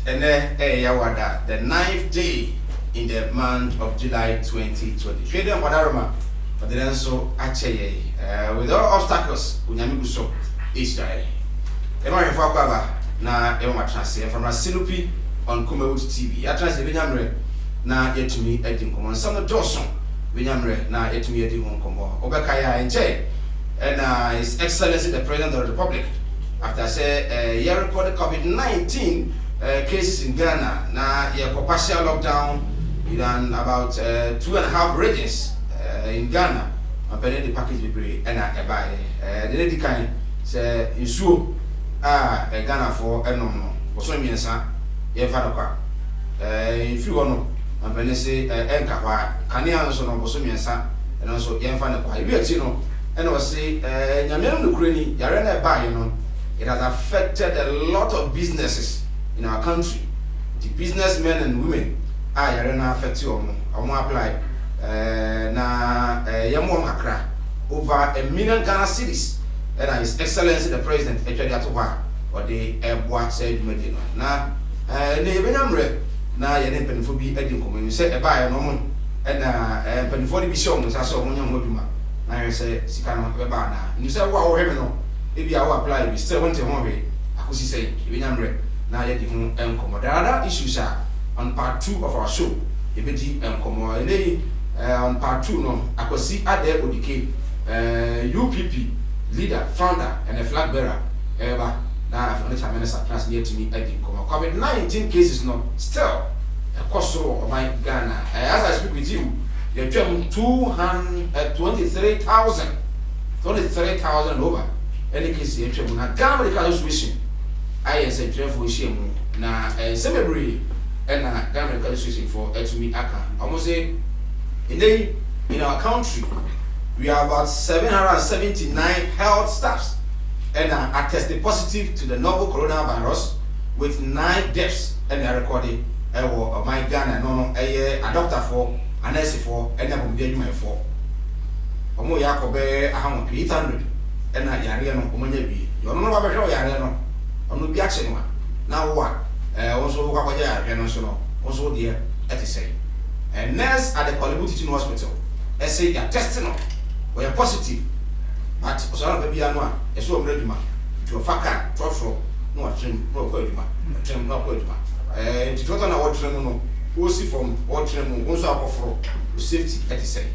Yawada, the 9th day in the month of July 2020. Shade Wadaroma, but then so Acheye, with all obstacles, Unyamibuso, Israel. Emma Fakaba, na Emma Translate from a Sinupi on Kumawood TV. I translate Vinyamre, na yet to me, Edding Common, some of Dawson, Vinyamre, na yet to me, Edding Common, Obakaya and Jay, and His Excellency the President of the Republic. After I say, you recorded COVID-19 cases in Ghana, now you have a partial lockdown in about 2.5 regions in Ghana. I'm paying the package we bring and I buy. The lady kind say in Su Ghana for a no so means you father. If you want, I'm paying say Enka, can you also know so means and also young father. You know, and I say, Yamian Ukraine, Yarena buy, you know. It has affected a lot of businesses in our country. The businessmen and women are affected apply Yamu Accra over 1 million Ghana cedis. And His Excellency the President or the airport said Medina. Now Nebenamre now Yaden Penfobi Edim Commune said a buyer no more and Penfodi Bishop was also one young woman. I say Sikano Bebana. You say wow heaven. If you apply, we still want to hurry. I could say, Vinamre, now yet the home and come. The other issues are on part 2 of our show. If it and come on part 2, no, I could see at there Odike, UPP leader, founder, and a flag bearer. Now, I've only time minutes near to me. I didn't come. COVID-19 cases, no, still a cost of my Ghana. As I speak with you, they're 223,000 over. Any case here, na Ghana medical association. I say for shame na Semebri and Ghana medical association for to me aka. Almost say in our country we are about 779 health staffs and are tested positive to the novel coronavirus with 9 deaths and they are recorded. My Ghana no a doctor for a nurse for and a comedian for. Omo Yakobe 800. And I no Omanya you don't know about Yariano. On the Biaxen. Now what? Also, Wakaja, also dear, at the same. And nurse at the Hollywood Teaching Hospital. I say you're testing or you're positive. But Osana Babiano, a so ready man. To a faca, thoughtful, no trim, no quadrima, trim, no quadrima. And to total our trim, who see from what trim, also up for safety at the same.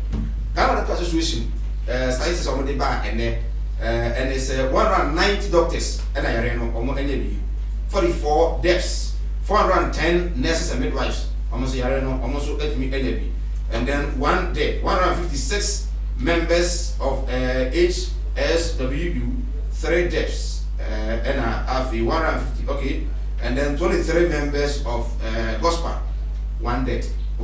Ghana Association, sciences on the bar and it's 190 doctors and I ran almost 44 deaths, 410 nurses and midwives, almost almost 8 million, and then 1 dead, 156 members of HSWU, 3 deaths, and after 150, okay, and then 23 members of gospel, 1 dead. I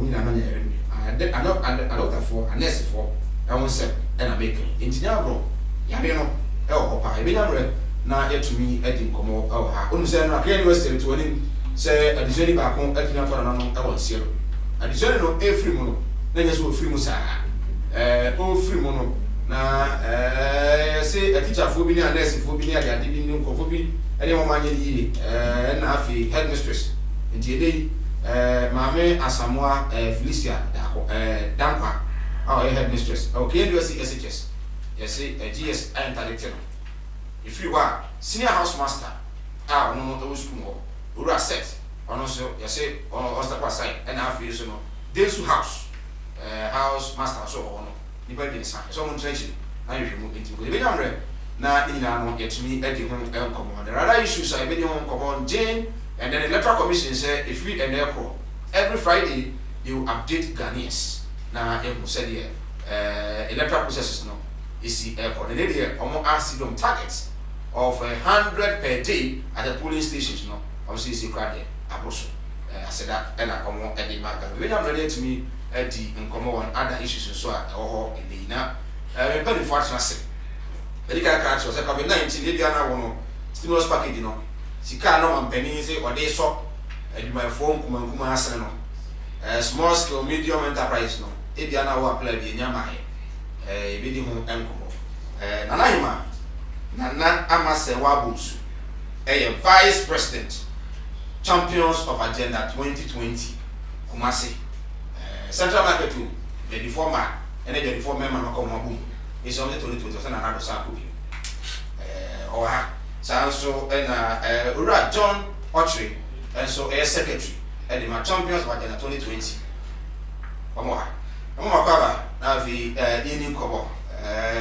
doctor for a nurse for I won't say and I make engineer bro. Yariano, Papa, Vinamre, now yet to me, Edding Como, oh, say, I can't waste it to any say a designing back home, Edding for an hour, zero. A design of every mono, then just will free Musa. Oh, free mono. Now, say a teacher for being a nurse, for being a division for being any more money, and half a headmistress. In the day, Mame Asamoah Felicia, Dampa, our headmistress. Okay, you see SHS. Yes, a GS and director. If you are senior housemaster, no those school who are set, and also, yes, or Ostapa side, and half years, no, this house, house master, so on, anybody inside, someone trenching, I will move into the video. Now, in our get to me, Eddie home, common. There are other issues I video home, common, Jane, and then the electoral commission say, if we and airport, every Friday, you update Ghanaians. Now, I said, yeah, electoral processes, no. Is the airport. And they ask them targets of 100 per day at the polling stations. No, obviously, it's a crowd. I said that, and I come on at the market. When I'm ready to me, Eddie and come on other issues, so I in the now. Very fortunate. Medical cards was a COVID-19. They are now stimulus package. You know, she can't know one penny or they saw and my phone Kuma small scale, medium enterprise. No, they are now apply the Yamaha. Bidi home enkomo nanahima nana amase wabusu vice president champions of Agenda 2020 Kumasi Central Market 2 the former and the reformer man come boom is on the 2020 another sample or so and Ura John Autry and so air secretary and the champions of Agenda 2020 now the Indian cover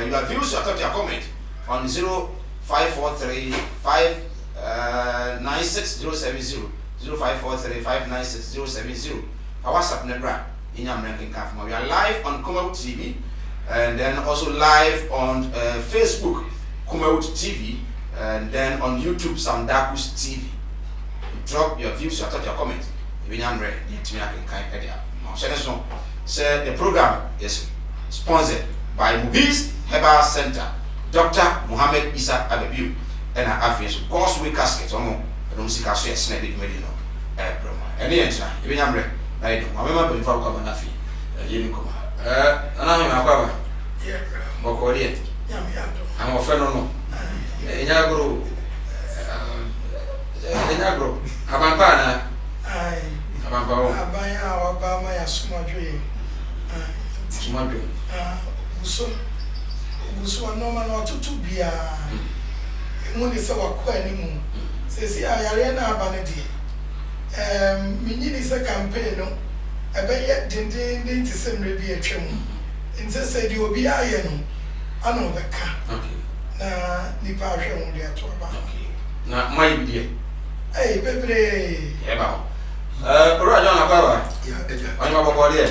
your views or your comment on 0543 596 070 0543 our WhatsApp number in your ranking calf. We are live on Kumaut TV and then also live on Facebook Kumaut TV and then on YouTube Samdakus TV. Drop your views or your comments. If you are ready, to me so the program is sponsored by Mubis Herbal Center, Dr. Muhammad Isa Abebiu, and our affiliates Causeway Casket. I don't see Casket Sneddick Medino. Any answer, if you are ready. I don't remember if I come on a fee. You come. And I'm a cover. Yeah, Mokoria. I'm a friend of Inagro. Inagro. Abampana. I buy our Bama Sumadri. Sumadri. So normal or to be a money so quite anymore. Says, I arena abanity. Mini is a campaign, a bay didn't send be a trim. And said you will be iron. I know the car. Na Nipa only at all. Now, my dear. Hey, baby. About Rajan Ababa. I'm about there.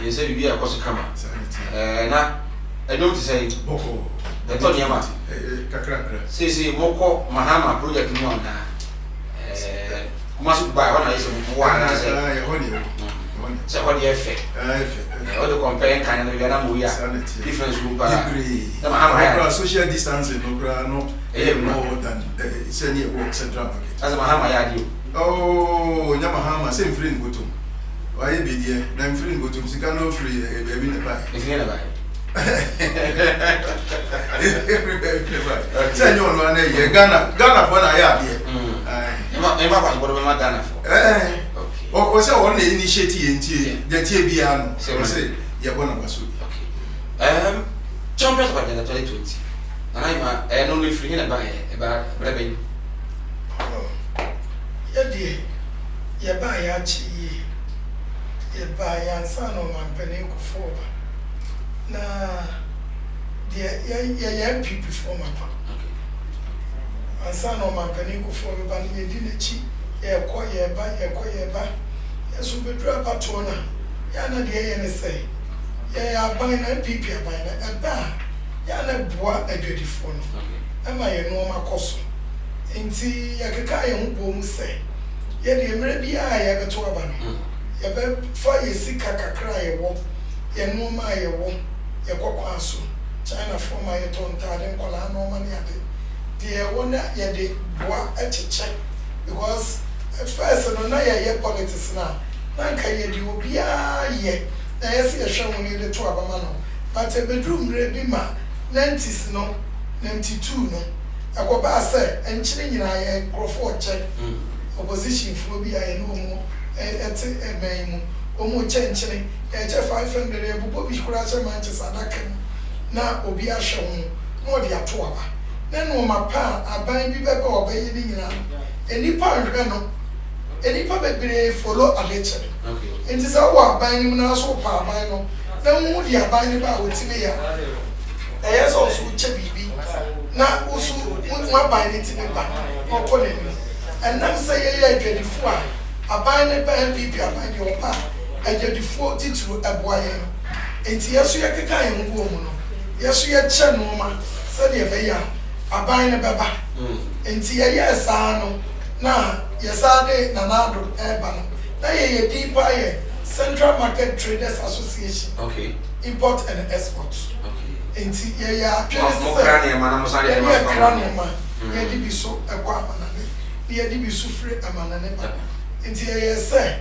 You say you be a cost camera. Now, I don't say Boko. The Tony Amati. Say, Moko Mahama project me on now. Must buy one is one as a what the effect. All the comparing kind of we are different group. Social distancing, no more than senior work central market. As Mahama, oh, Yamahama, same friend go to. Why be there? I'm friend go to Sikano free, baby in the buy. If you never buy. Tell you one day, Ghana, when I am here. Never was what I'm done for. Oh, was our only initiative the TBiano. So say, you're one of us. Champions of Agenda 2020. And I'm only free about revenue. Yeah, dear. You buy a chi, you buy a son of my penny for. Now, dear, people before my papa. And son of my penny for the band, you didn't cheat. Yeah, quiet by, yes, we drop a toner. Yana, dear, and say, yeah, I'm buying a people by a bar. Yana, bois a beautiful. Am I a normal cost? And see, Yakakai won't say, yet you may be I have a tour. You better fire sick a cry a walk. You know my won't. You go answer. China for my tongue, Tardan, Colano, money at it. Dear one, ya de bois at check because first, no, ya politics now. Nanka ye do be a ye. I see a show when you the two abamano. But a bedroom ready ma 90s no, 92 no. I go back say, and chilling I go for check. Opposition phobia and no more at a main. Omo chenchene eje 500 ebubo bi kurache Manchester adakan na obi ahwe ho no de ato aba na no mapa aban bi bebe obayi ni nyina enipa nhwe no enipa bebre follow a lecture okay enti sa wo aban ni na so pa aban no na mu de aban ni ba wotime ya eye so so che bibi na usu mu aban ni time ba okole ni enam say ye adwadifo a aban ni ba NPP aban di opa adwadifo titru aboye enti yeso ye keka ye ngo mu no yeso ye che no ma se de be ya aban ni beba enti ye sa no na yesa de nanado eba no na ye deeper ye Central Market Traders Association okay import and export okay enti ye ya mo krani ma na mo sare ye krani ma ye di bi so ekwa amanane ye di bi so free amanane ba enti ye say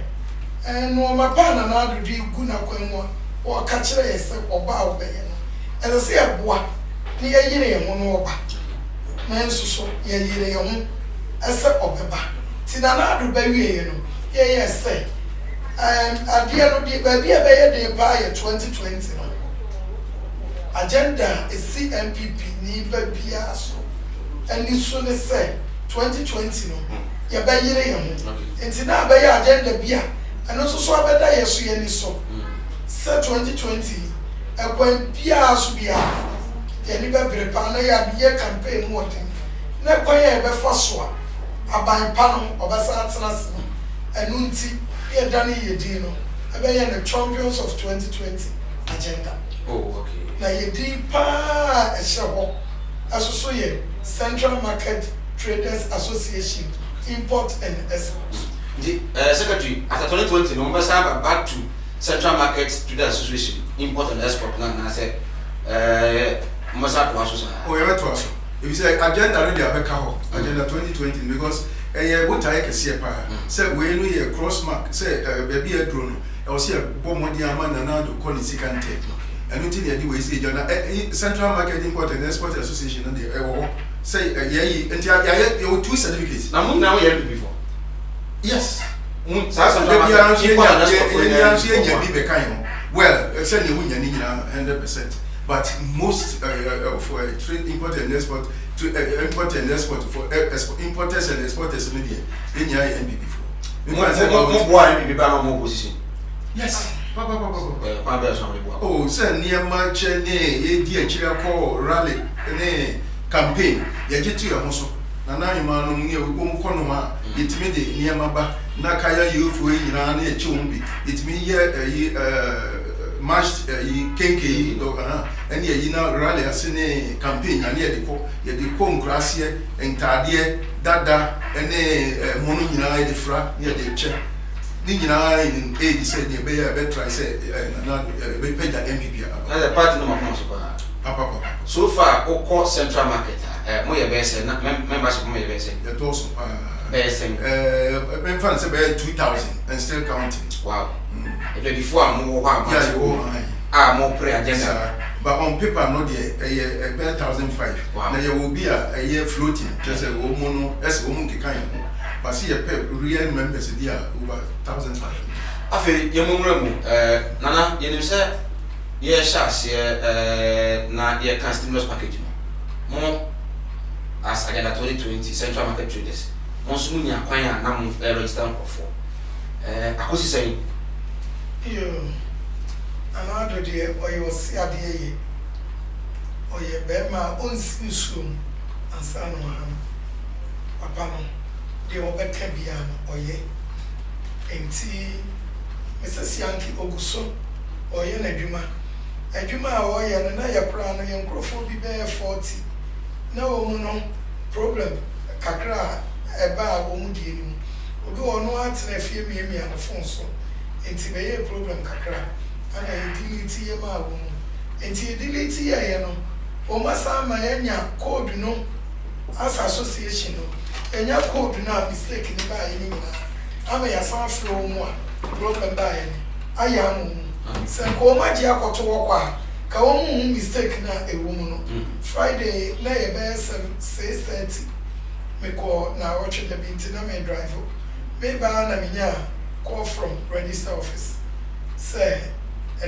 no mapa na na do di gu na kwanwa o ka kire ye say oba obeye no e say eboa ni ye yire ye ho no oba na nsuso ye yire ye ho ese obeba Tinana do baby, yes, say. At the end of the baby, a buy 2020. Agenda is CMPP, never be aso. And you soon say 2020. Ya ba yire yam enti na ba ya agenda bia and also so abeda yeso ye ni so say 2020 ekwan bia so bia ye ni be prepare na ya be campaign mo tin na kwan ye be fa so aban pa no obesa atena se enu nti ye dane ye din no ebe ye the champions of 2020 agenda. Oh, okay. Na ye din pa e hye ho aso so ye Central Market Traders Association import and export. The secretary, after 2020, no members have back to Central Market Traders Association import and export. Now I said, must have to us. Oh, you have to us. If you say agenda already agenda 2020 because what I can see say we know a cross mark say baby a drone. I was here Bomodia man and now to call it second take. And until the way say Central Market Import and Export Association and the say you 2 certificates. Now we heard before. Yes. Well, send you 100%. But most for trade import and export to import and export for importers and exporters in NBB before. Position. Yes. Oh, send near my chair, rally, campaign. You get to your muscle. Now you man, you won't come it made it near my back. Nakaya, you for in a chumbi. It mean March Kenke, and ye now rally as in a campaign, and yet the corn grass here and Tadia, Dada, and a monina the fra near the chair. Nina in 80 said, you better I said, we paid the MPP. As a party no Papa. So far, Oko Central Market, more best membership, more best. The doors Best thing. Fans about 2,000 and still counting. Wow. Before more more pre agenda. But on paper, not yet a 1,005. Wow. Now there will be a year floating, just a woman, as a woman kind. But see a real members there over 1,500. I feel young Nana, you say, yes, na your customers package. More as agenda 2020 Central Market Traders. Monsunya kwanya na mu register for. I was saying, you another day or you see a day or your bema on room and son of Papa, they were better piano or ye. And tea, Mrs. Yankee Oguso or Yen a Juma or Yan and I plan and Crawford be bare 40. No problem. Kakra. Eba omudi enu odo ono atena fie me and the phone so enti be ye problem kakra ana e delete ye ma wo enti e delete ye no o masa ma enya code no as association no enya code na mistake ni ba ye ni na ama ya san flow mu a problem ba ye aya mu se ko ma ji akoto wo kwa ka wo mu mistake na ewo mu no Friday na ye be 6:30 me call now watching the binti na me drive me ba na minya call from register office say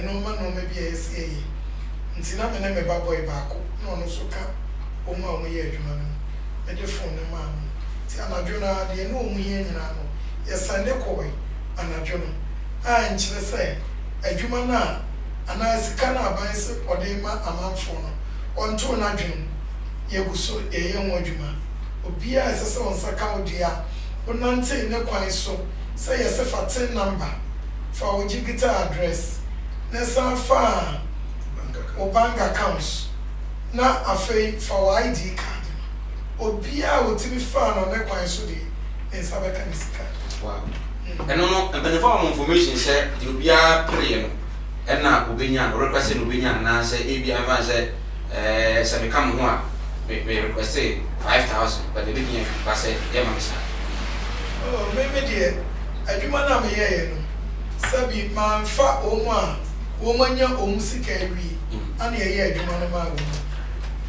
no me be ACA nti na me na me ba boy baako na ono so ka o ma o ye adwuma no me de phone na ma ti anadwo na de no o mu ye nyina no ye sande koy anadwo no a nchire say adwuma na ana sika na aban se ode ma amanfo no onto na dwen ye guso ye ho adwuma Obia is a second dear, but none say no quite so. Say a certain number for our guitar address. Nessa far or bank accounts. Now a fee for ID card. Obia will be found on that quite so in Sabacanis card. Wow. And no, and the form of information said you'll be a player. And now, Ubinian, requesting Ubinian, and I say, ABM said, Sammy come one. We requested 5,000, but the beginning I said, yeah, oh, maybe dear, I do my name here. Sabi, man, fat woman, young music, and a year, do my name.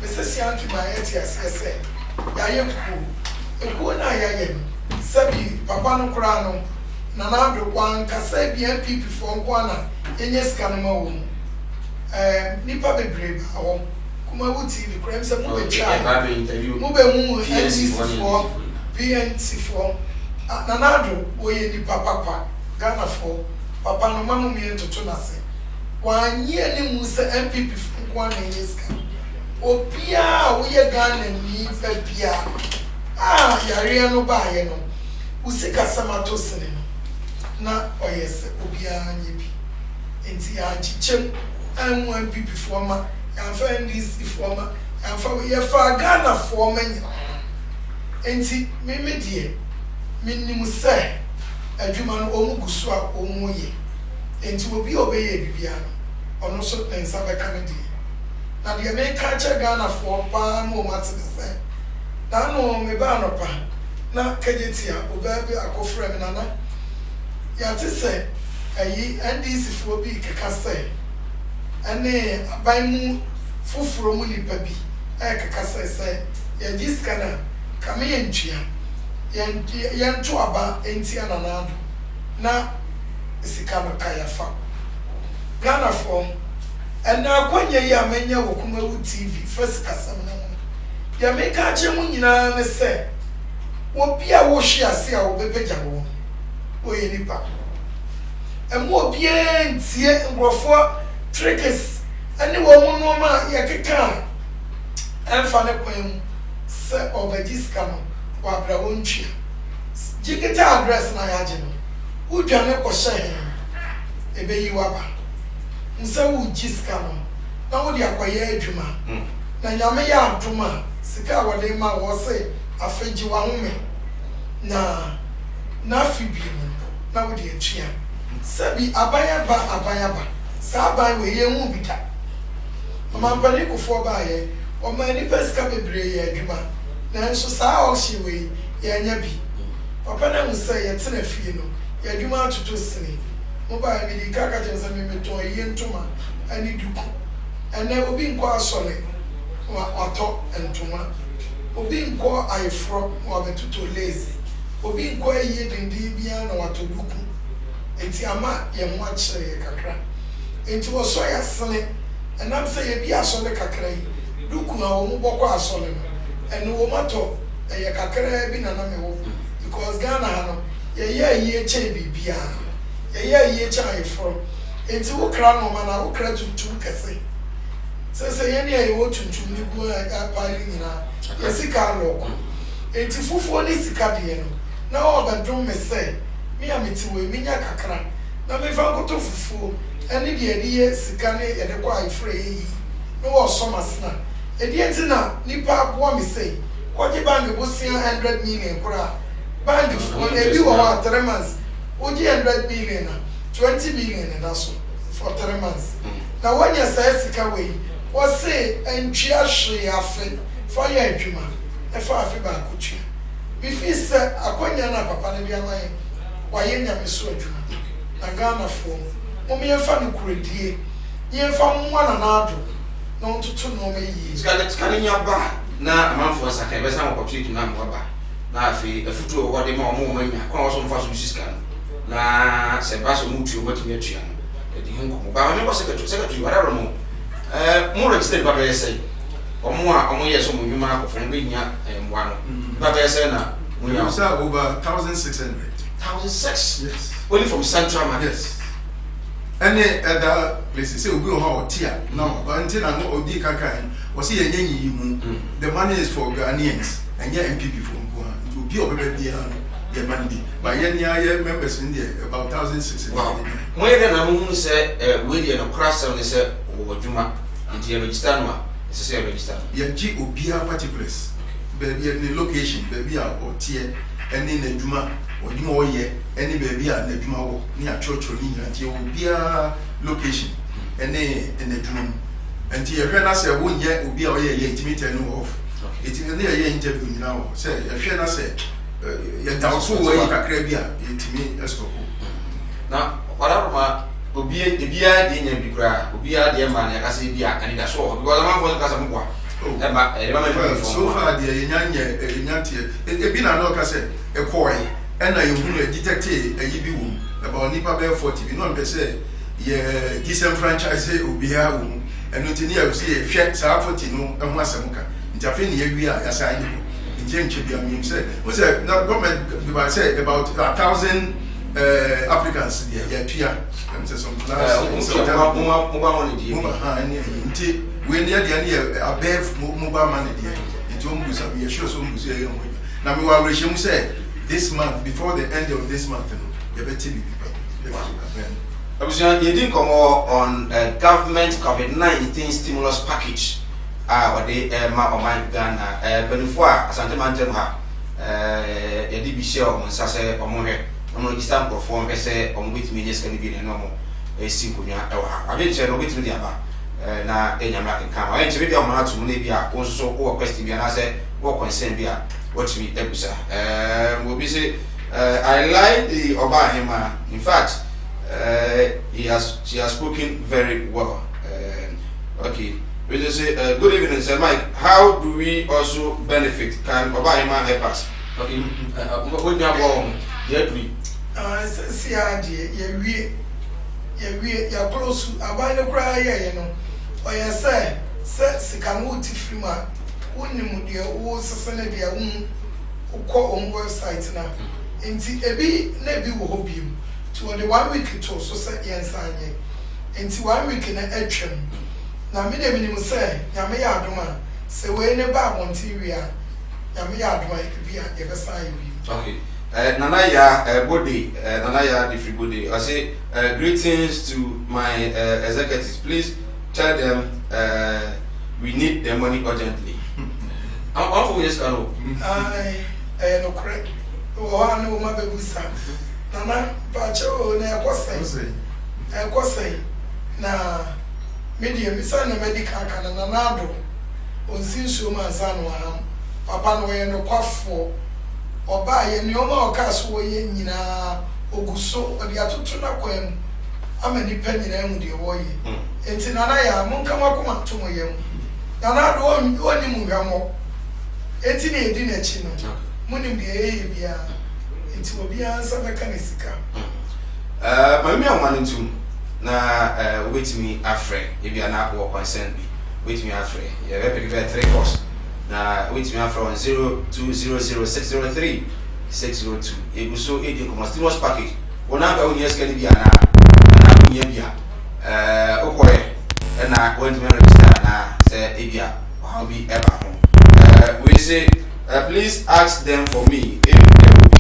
Mrs. Yankee, my etias, I said, I am cool. A good night, I am. sabi papa no kura no na na do kwan kasa bi MPP for nkwa na enye sika no ma wo nipa bebre ba wo kuma wo TV kura mse mu be try mu be mu NDC for PNC for na na do wo ye nipa papa Ghana for papa no ma mu mi entoto na se wanye ni mu se MPP for nkwa na enye sika obia wo ye Ghana ni fa bia yare no ba ye no usika samato sene no na oyese obia anye bi enti ya chichem anwo MPP forma ya fa NDC forma ya fa ye fa Ghana forma nya enti me die minnim se adwuma no omugusu a omuye enti obi obeye bibia no ono so nsa be kan die na de me ka che Ghana for pa mo mate se na no me ba no pa na kajetia obabe akofra me nana ya te se ayi NDC fo bi keka se ane aban mu fufuro mu nipa bi keka se ya jiskana kame yentua yentu aba enti ananado na sika no kaya fa Ghana for and na kwanya ya menya wo kuma wu TV first kasam na ya me ka che mu nyina ne se wo bia wo hwe ase a wo bepeja wo wo ye nipa emu obi entie ngrofo trickers ane wo mu no ma ya keka enfa ne kwam se obajiska no wa bra wo ntwia jigita address na ya je no wo dwane ko hye ebe yi waba nsa wo jiska no na wo dia kwaye adwuma na nyame ya aduma sika wo de ma wo se afeji wa home na fibi na wo de atua sabi abaya ba sa ba we ye hu bita omampani kofo ba ye o ma ni pesika bebre ye adwuma na nso sa o hye we ye nya bi papa na musa ye tena fie no ye adwuma atoto sini mo ba mi di kaka je nsa mi meto ye ntoma ani duku ene obi nko asole wa ato ntoma obi nko ayefro wa betuto lazy obi nko aye dindi bia na wato duku enti ama ye mo akire ye kakra enti wo so ya sene enam se ye bi asole kakra yi duku na wo mo boko asole no ene wo mato ye kakra bi na na me wo because Ghana ha no ye che bibia ye che ayefro enti wo kra no ma na wo kra tuntum kese se ye ne ye wo tuntum ni bu pali nyina ye sika loko enti fufuo ni sika de no na o bedrum me se me ameti we minya kakra na me fa nkoto fufuo eni de ye sika ne ye de kwa ayefro yi no wo so masna edi enti na nipa bo me se kwaje bank bo 100 million kura bank for ebi wo 3 months oji 100 million na 20 million na so for 3 months na when you say sika we wo say entwia hwe afe for ya adwuma e fa afe ba akotwa bifi se akonya na papa ne bia man wa ye nyame so adwuma na Ghana fo mo me fa no kuredie ye fa mwa na nado na ntutu no me yi ska nya ba na amanfo saka be sa mo opportunity na mo ba na afi afutu wo de ma mo manya kwa so mfa so siska na se ba so mutu o batimi atua no e di henko ba me ko secretary whatever mo mo register ba be say omo ye so mo nyuma akofo no be nya mwa no ba be say na we have over 1,600 yes only from Central Market. Yes. Any other places say we go how tia no but until I know odi kaka o say yenyi mu the money is for Ghanaians and yeah MPP for Nkwa to be obebe bia the money but yenye members in there about 1,600. Wow. Mo ye na mo say we dey no cross on say odwuma nti register no a say register ye gi obia particulars baby any location baby a o tie any na dwuma odwuma wo ye any baby a na dwuma wo ni a church ni nyina tie obia location any na dwuma nti ye hwe na say wo nye obia o ye intimate no off it ni ye interview nyina wo say ye hwe na say ye da so wo ye kakra bi a intimi escort na wala obia de nya bi kura obia de ma na ka say bi a kanida so because am for ka say mo kwa So far, the Yanti, a been an occasion, a coy, and I will detect a yibu about Nipa Bear 40. You know, per se, disenfranchise will be our room, and not in here, see a check, Sarfotino, and Masamuka. Interfering, we are assigned. In James Chibiam said, was a government say about 1,000 applicants, yeah, and some class. We near the idea above mobile money. It almost be a sure some museum. Now, we will resume say this month, before the end of this month, you better be. You didn't come on government COVID-19 stimulus package. Or the ma or my Ghana, before Asante Mantemha, a DB show on Sase or Mohe, on the stamp perform, say, on which means can be a normal, a simple. I didn't say no with me. Na Enyamaka come. I actually don't want to maybe also or question be and I said, what concern be watch me ebusa. Will be say I like the Obahima. In fact, she has spoken very well. Okay. We just say good evening, Sir Mike. How do we also benefit? Can Obahima help us? Okay, what you have yet we see idea, you're close to a cry, you know. Or you say, Sikamuti Frima, Unimudia, or Sassanadia, who call on website now. And Ebi Nebi will hope you to the 1 week to so set yes, and 1 week in an action. Now, minimum say, Yamaya Duma, say, we're in a bar Monteria, Yamaya Duma, be a Versailles. Okay. Nanaya body, Nanaya different body. I say greetings to my executives. Please tell them we need the money urgently. I'm for this kind of. I no correct. Oh, I know my baby son. Nana, Pacho, na kwasai. Na medium, mi son na medical kana nanado. Onsin show man son wa papa no ye no kwafo. Oba ye nyoma okaso ye nyina oguso odi atoto na kwam amani panyina mu de wo ye enti nana ya monka makoma to mo ye mu nana do oni mu hwamo enti na edi na chi no munim de ye bia enti obi ansa beka na sika mami amanentum na wetimi afre e bia na wo consent bi wetimi afre ye be pick 3 course na wetimi afre on 0200603602 eguso edi stimulus package wona ba woni eska ni bia na kunya bia okoye na wetimi register na say e bia how be ever home we say please ask them for me if there will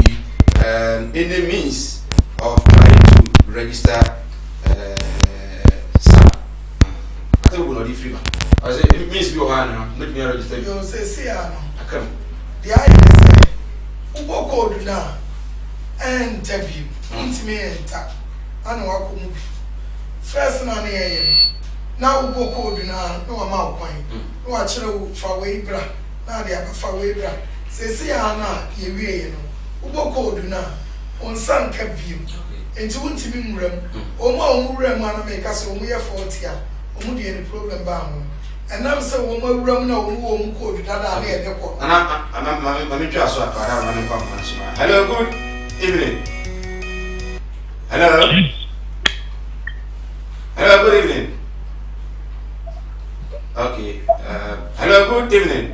be any means of trying to register some I think we will not free. I say it means you are now let me register you say see ano come the idea say ubo code na interview intime enter ana wako mu first na ye na ubo code na no ma kwan no wa kire fa we bra na dia fa we bra say see ana ye wie no ubo code na on sanka biu enti wuntimi nwuram omo nwuram ana me ka so omo ye 40 a omo de any problem ba ho enam se wo nwuram na omo code dada na e de ko ana mami twa so akara mami kwa manso hello good evening hello good evening okay hello good evening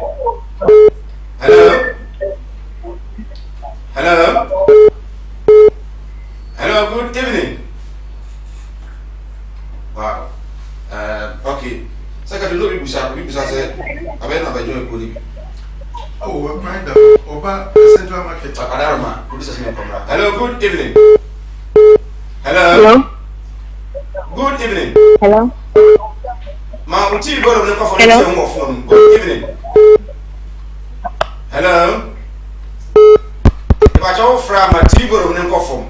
hello good evening. Wow. Okay. Secretary, no people say, I better not join Kuli. Oh, we're trying to Oba Central Market. Adarama, hello, good evening. Hello. Good evening. Hello. Ma, uti go on the phone. Good evening. Hello. If I told from my TV on the phone.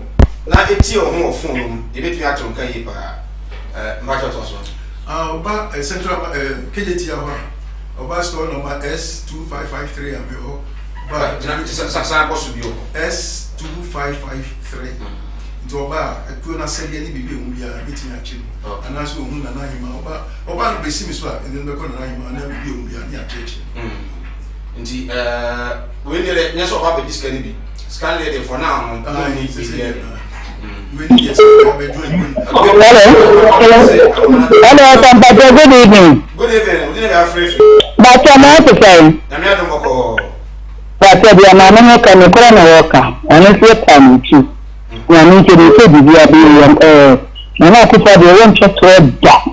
Na eti o ho phone e betu ato nkan yi pa macho to so Oba Central KJT ho Oba store number S2553 am ho ba sa boss bi o S2553 nto ba akuo na sɛdeɛ ne bibi hu bia betimi akye no anaso hu na nahima oba no besi mi so a ene bɛkɔ na nahima na bibi hu bia ne akye nti we ne nya so ba be diska ni bi scan lady for now no ni bi we need yes be doing hello Sampato, good evening. Good evening. We are free. But I'm not the same. Na me adom ko. But the amount of can you call a worker and if you come to we need to be na na ko fa de won chetro da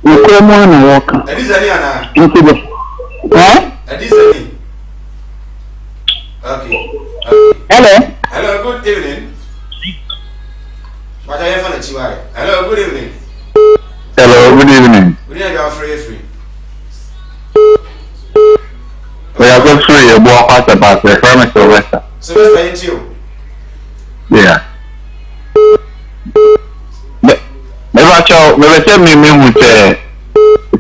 you call mo na worker Adizani ana into the Adizani. Okay. Hello, good evening. What are you from Chiwai? Hello, good evening. Hello, good evening. We are free. We are going through a book about the family Sylvester. Sylvester, ain't you? Yeah. Maybe tell me who say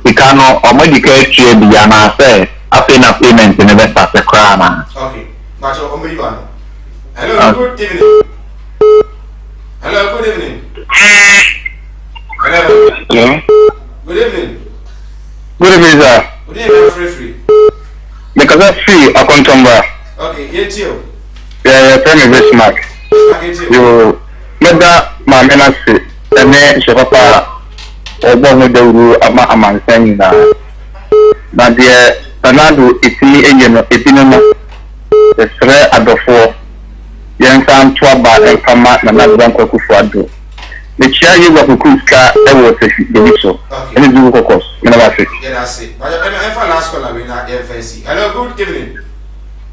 Picano or medical trade Diana say I pay na payment in the best of the crown. Okay. But you are. Hello, good evening. Hello, good evening. Hello. Yeah. Good evening. Good evening, sir. Good evening, free. Because I'm free, I come to Okay, yes, you. Yeah, tell me very smart. You let that my ministry and then she papa or born with the rule of my man saying that. Now, dear, Fernando, it's me again, it's in the threat at the four. Young time to about and come out and not one cook for a do. The chair you got to cook car, I will say the so. And it's do course. You know what I say? Yeah, that's it. But I'm last call, I will not FNC. Hello, good evening.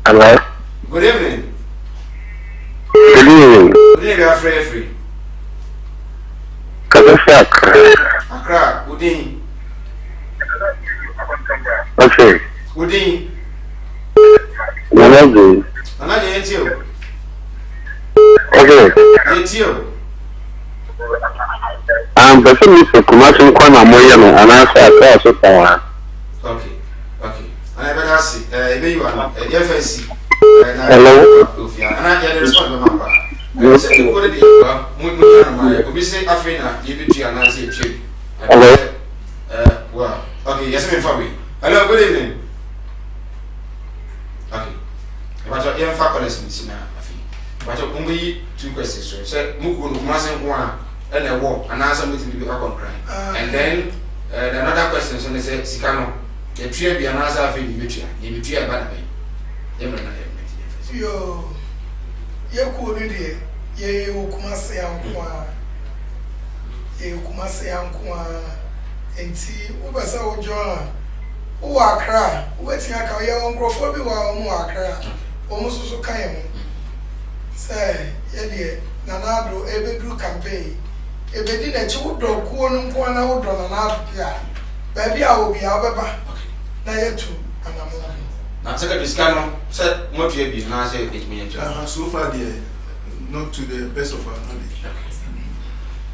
Hello. Good evening. Good evening. Good evening, free. Accra, good evening. Okay. Good evening. Hello. And I ain't you. Okay. Ain't you. But some is a commercial corner more and I say so power. Okay. I better see. You are FNC. Hello. And I get a response to my part. I said, you put it in. We say, Afrina, you be and I say, chip. Hello. Well, okay, yes, me for me. Hello, good evening. Okay. But your young faculty in but only 2 questions. So, Muku, Masan, one, and a walk, and answer me to be a cry. And then another question, so they say, Sikano, the tree be an answer for you, you be a bad way. Yo, you could be ye Kumasi Ankwa, ye Kumasi Ankwa, and see Ubasa John, who are cry, waiting a career on Crawford, who are cry, almost so kind. Say, yeah, Nanado, every blue campaign. If they did a child dog, one out on an art, baby, I will be our back. Now, you too, and I'm now, Secretary Scano said, what you be, and I say, it's me. So far, not to the best of our knowledge.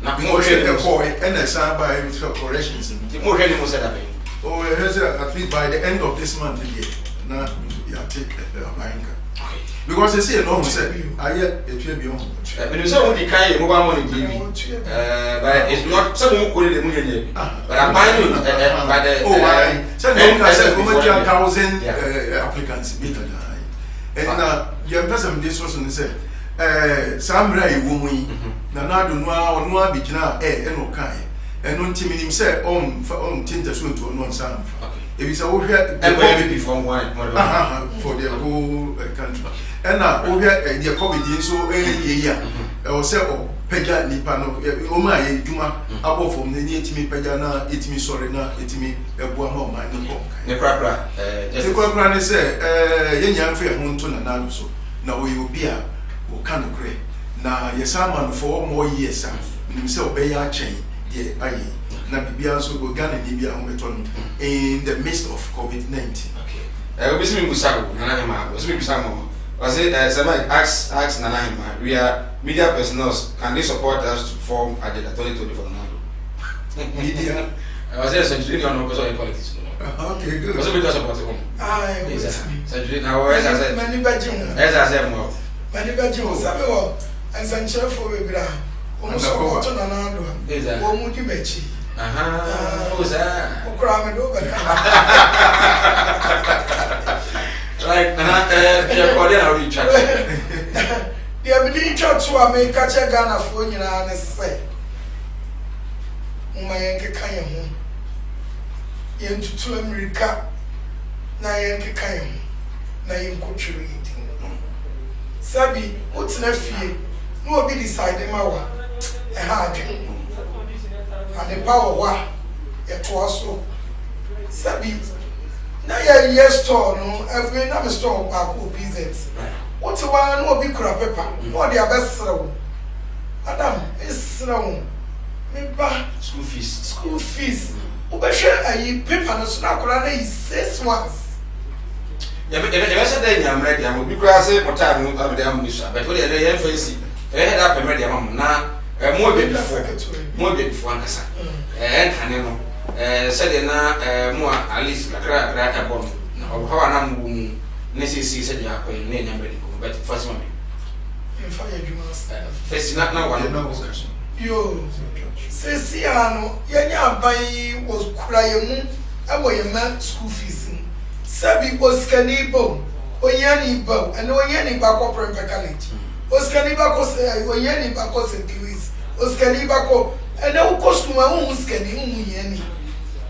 Now, more than a boy and a son by corrections. More than was said, oh, at least by the end of this month, now you take a banker. Because they say, no, I yet it will be on. When you say only kind of mobile money, but it's not someone who call it a million. But I'm buying by the 1,000 applicants. And now, your person, this was on the say, some ray woman, Nanado Noa or Noa Bikina, and Okai, and on Timmy himself on Tinta soon to a non sound. If it's over here, from one for the whole country. And now, over here, the COVID so year, or say, oh, Pega Nipano, Oma, Juma, above from the Nitimi Pegana, Itimi Sorena, Itimi, a Buamo, my the crapper. The Quackran is a young fair Montana Naduso. Now we will be a kind of great. Now, yes, I'm 4 more years, himself, Bayer chain, yeah, I. Also go Ghana in the midst of COVID-19. Okay. We see Musago, Nanahima, was Musago. Was it somebody ask Nanahima, we are media personnel, can they support us to form Agenda 2024 now? Media? I was there century on no politics. Okay, good. Was it support home? I century now, as I said, more. Many bedrooms, and Sancho for Bibra. Almost all to Nanado. One would you bet you? Who's that? Cram it over. Right, I'll reach out. The ability to make catch a gun of phone, and say, my Yankee Kayam. Yen to America, na Yankee Kayam, na yen culture eating. Sabi, what's in a fee? No be decided my one. A hard and the power wa yet was so. Sabi, na ya store no, every na store back will be that. What's one no be crap paper, no the best row. Adam is row. Me ba School fees. Ubeshe ayi paper no so na kora na is 6 months. If said that I'm ready, I will be crazy for time of the ammunition. But what they have fancy, they had up a ready amount now, more than before Ankasa. And Haneno said more at least a crack upon how I'm necessary said you are paying name medical, but first moment. First, not now one. Yo, Ceciano, Yanya Bay was crying, I was a man school fees. Sabi Oskanibo, Oyanibo, and Oyani Bako Prempe College. Oskanibako say, Oyani Bako St. Louis, Oskanibako, and no costume, Uskani, Yeni.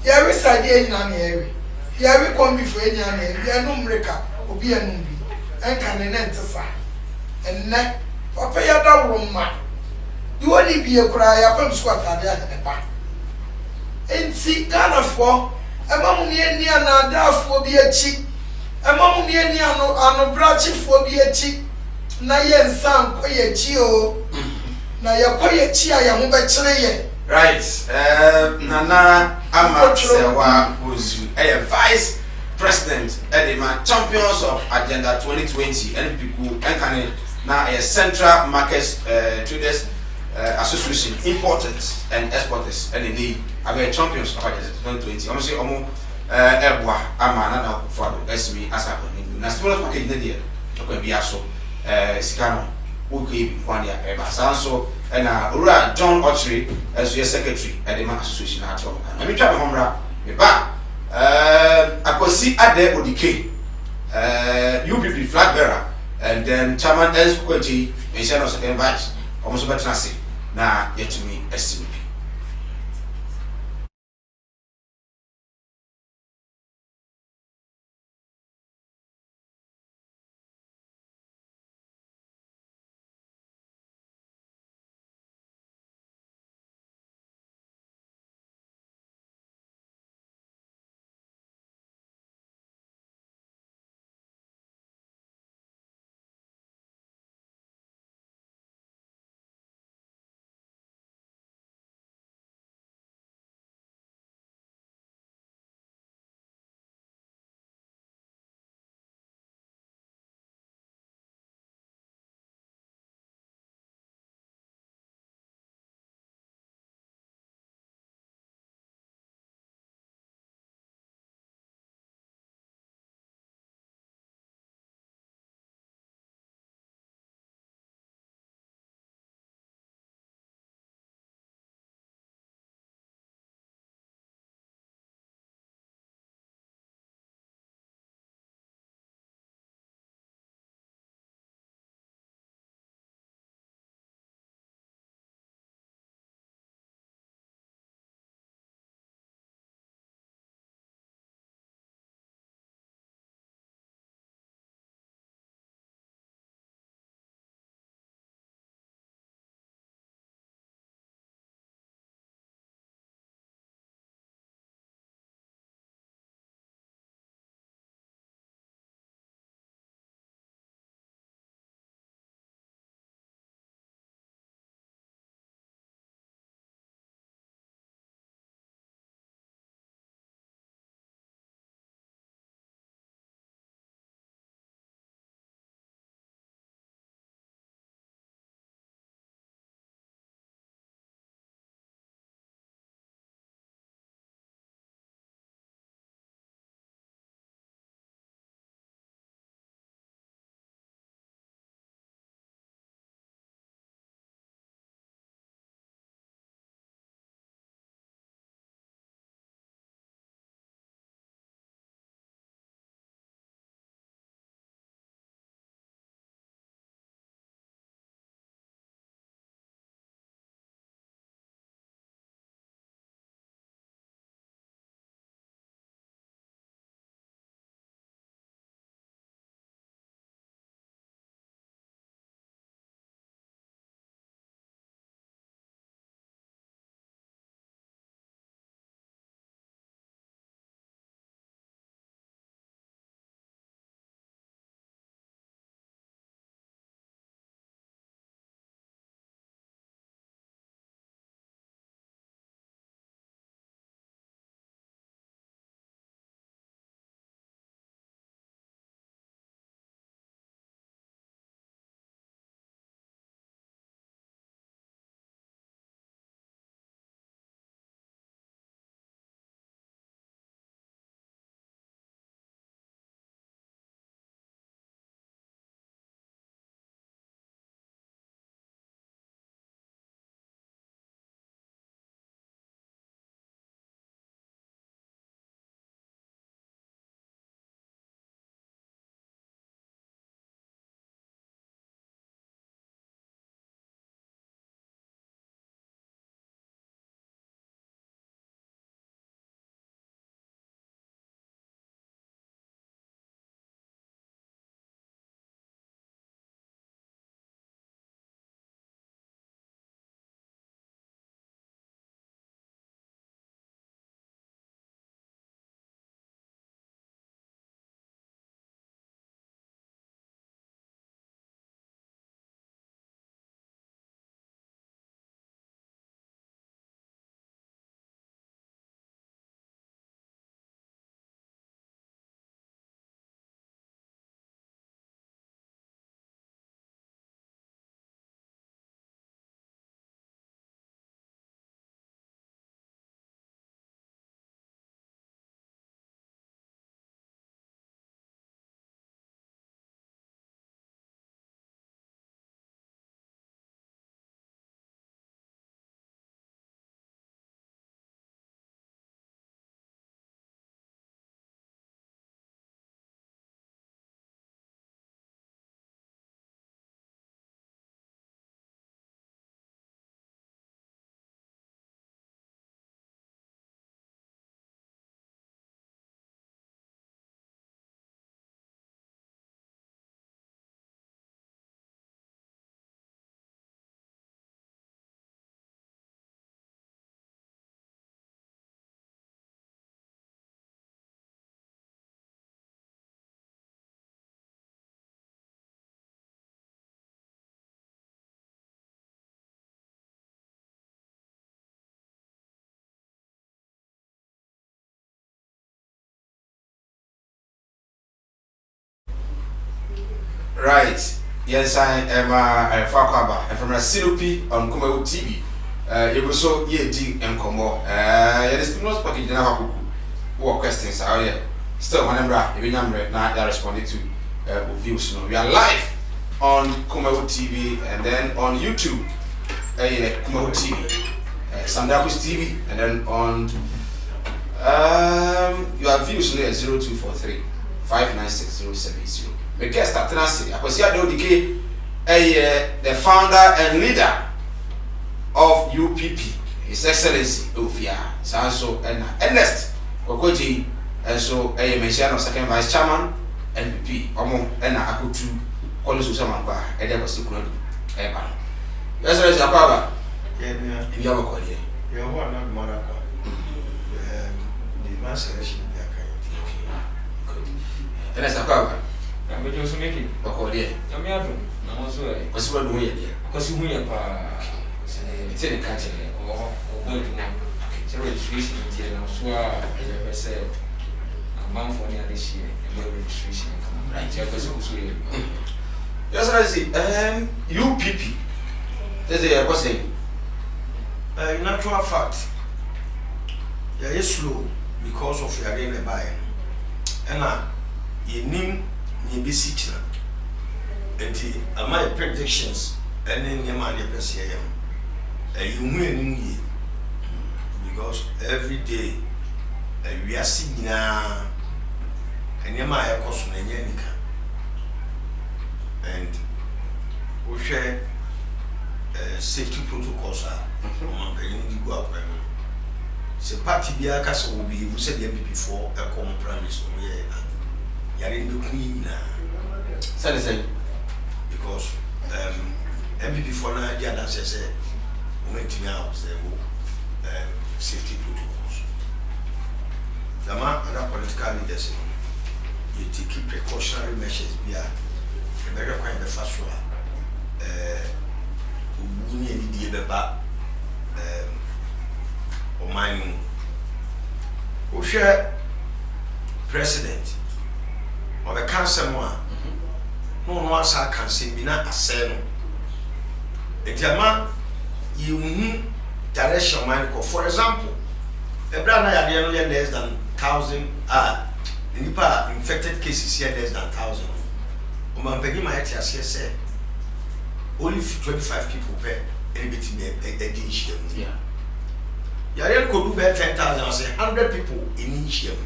Yari Sadia in an area. Yari come before any area, Yanumreka, Obianumbi, and Cananentasa. And neck, Papa Yada Roma. You only be a cry upon squat at the back. And see Ghana for. Among me and Niana Dafo be a cheek. Among me and Niano Brachi for be a cheek. Nayan Sam Koya Chio. Naya Koya Chia Yamuba. Right, Nana Amasewa, who's a vice president at the champions of Agenda 2020, and people and now a central market traders association, importers and exporters, and indeed, I'm champions of Agenda 2020. I'm say Omo Ebwa Amana now for SME as happening. Na small market in the year, to be also Sikano, who came 1 year ever. So, and Ura John Ochri as your secretary at the association at home. And we try to homra, me back. I could see at the ODK, UPP flag bearer, and then Chairman Els Kweti, and Shadow Second Vice, almost better than say, now yet to me, SME. Right. Yes, I am Fakaba and from Silupi on Kumawu TV. You will so ye dig and come more. It is the most package in our book. What questions are here? Still, whenever you remember, now they responded to views. We are live on Kumawu TV and then on YouTube, Kumawu TV, Sandakus TV, and then on your views near 0243 596070. My guest at Tenassi, Akosia Dodike, the founder and leader of UPP, His Excellency Ofia Sanso and Ernest Okoji, and so a mention of second vice chairman NPP, Omo and Akutu, Kolusu Samamba, and there was Sukudu Eban. Yes, there is a power. You have a call here. You are one of Monaco. The master is good. And that's a power. I'm going to make it. Okay, I'm having. I'm also a because we're doing it. because we are it's in the country or going to registration here now. So I said a month for this year and registration. Right, yes, I see. UPP. There's a question. in actual fact, you are slow because of your getting a buy. And you name me be sitting. And my predictions and then your money per se. You win because every day we are seeing now and your my cost on any and we share safety protocols are go up. So party be a castle will be said before a common premise or you're in the queen now. Because MVP for now, the other says, went to now, safety protocols. The man and our political leaders, you keep precautionary measures. We are a better kind of fast one. We need the back or mining. We share president or the council one. No one can say me not a seno. Etiama, you direction mind. For example, a brand I had less than 1,000. The infected cases here less than 1,000. I'm begging my HSC say only 25 people per everything a dish. Yeah. Yarian could do better 10,000. I say 100 people in each year.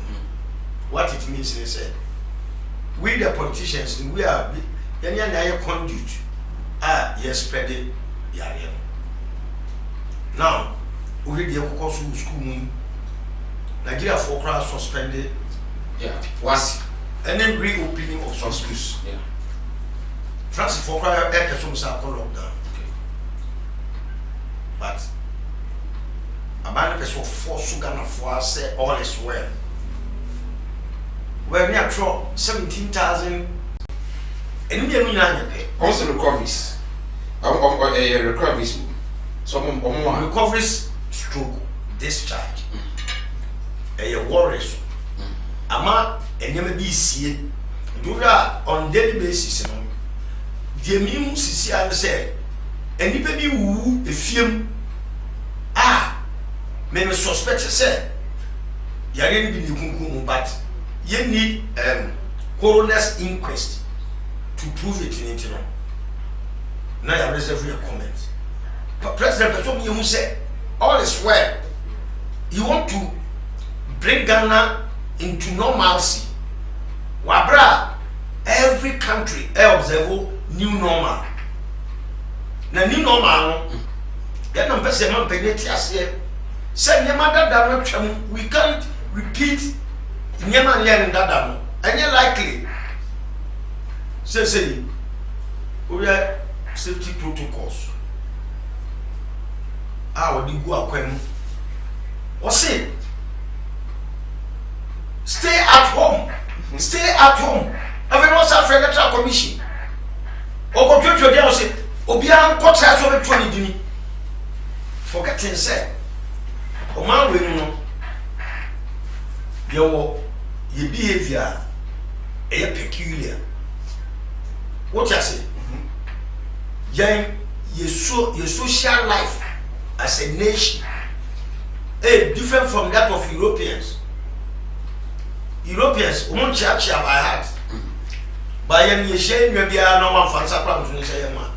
What it means is say. We the politicians, we are any conduit. Yes, spread it. Now, we read the course of school. Nigeria for crowds suspended. Yeah, was and then reopening of some schools. Yeah. France for crowd air persons are called lockdown. But a man person for sugar for say all is well. Well, we are 17,000 and we are also recoveries. Recoveries. Some recoveries stroke discharge. A worries. Ama and never be seen. Do that on daily basis. The immune system say, and if you woo a film, may suspect say, you didn't be the but. You need coroner's inquest to prove it in it. Now I reserve your comments. But President Petromi said, all is well. You want to bring Ghana into normalcy. Wabra, every country observe new normal. Now new normal, then I'm person man penalty as here. Say we can't repeat. Nyama yen dada no enye likely say we are safety protocols we dey go akwam o say stay at home everyone say for electoral commission o go twetwe dey o say obi an ko try so be twani dini forgetting say o man we no your behavior is peculiar. what you say your social life as a nation different from that of Europeans won't church by heart by any shame maybe I know one fancy plan to say man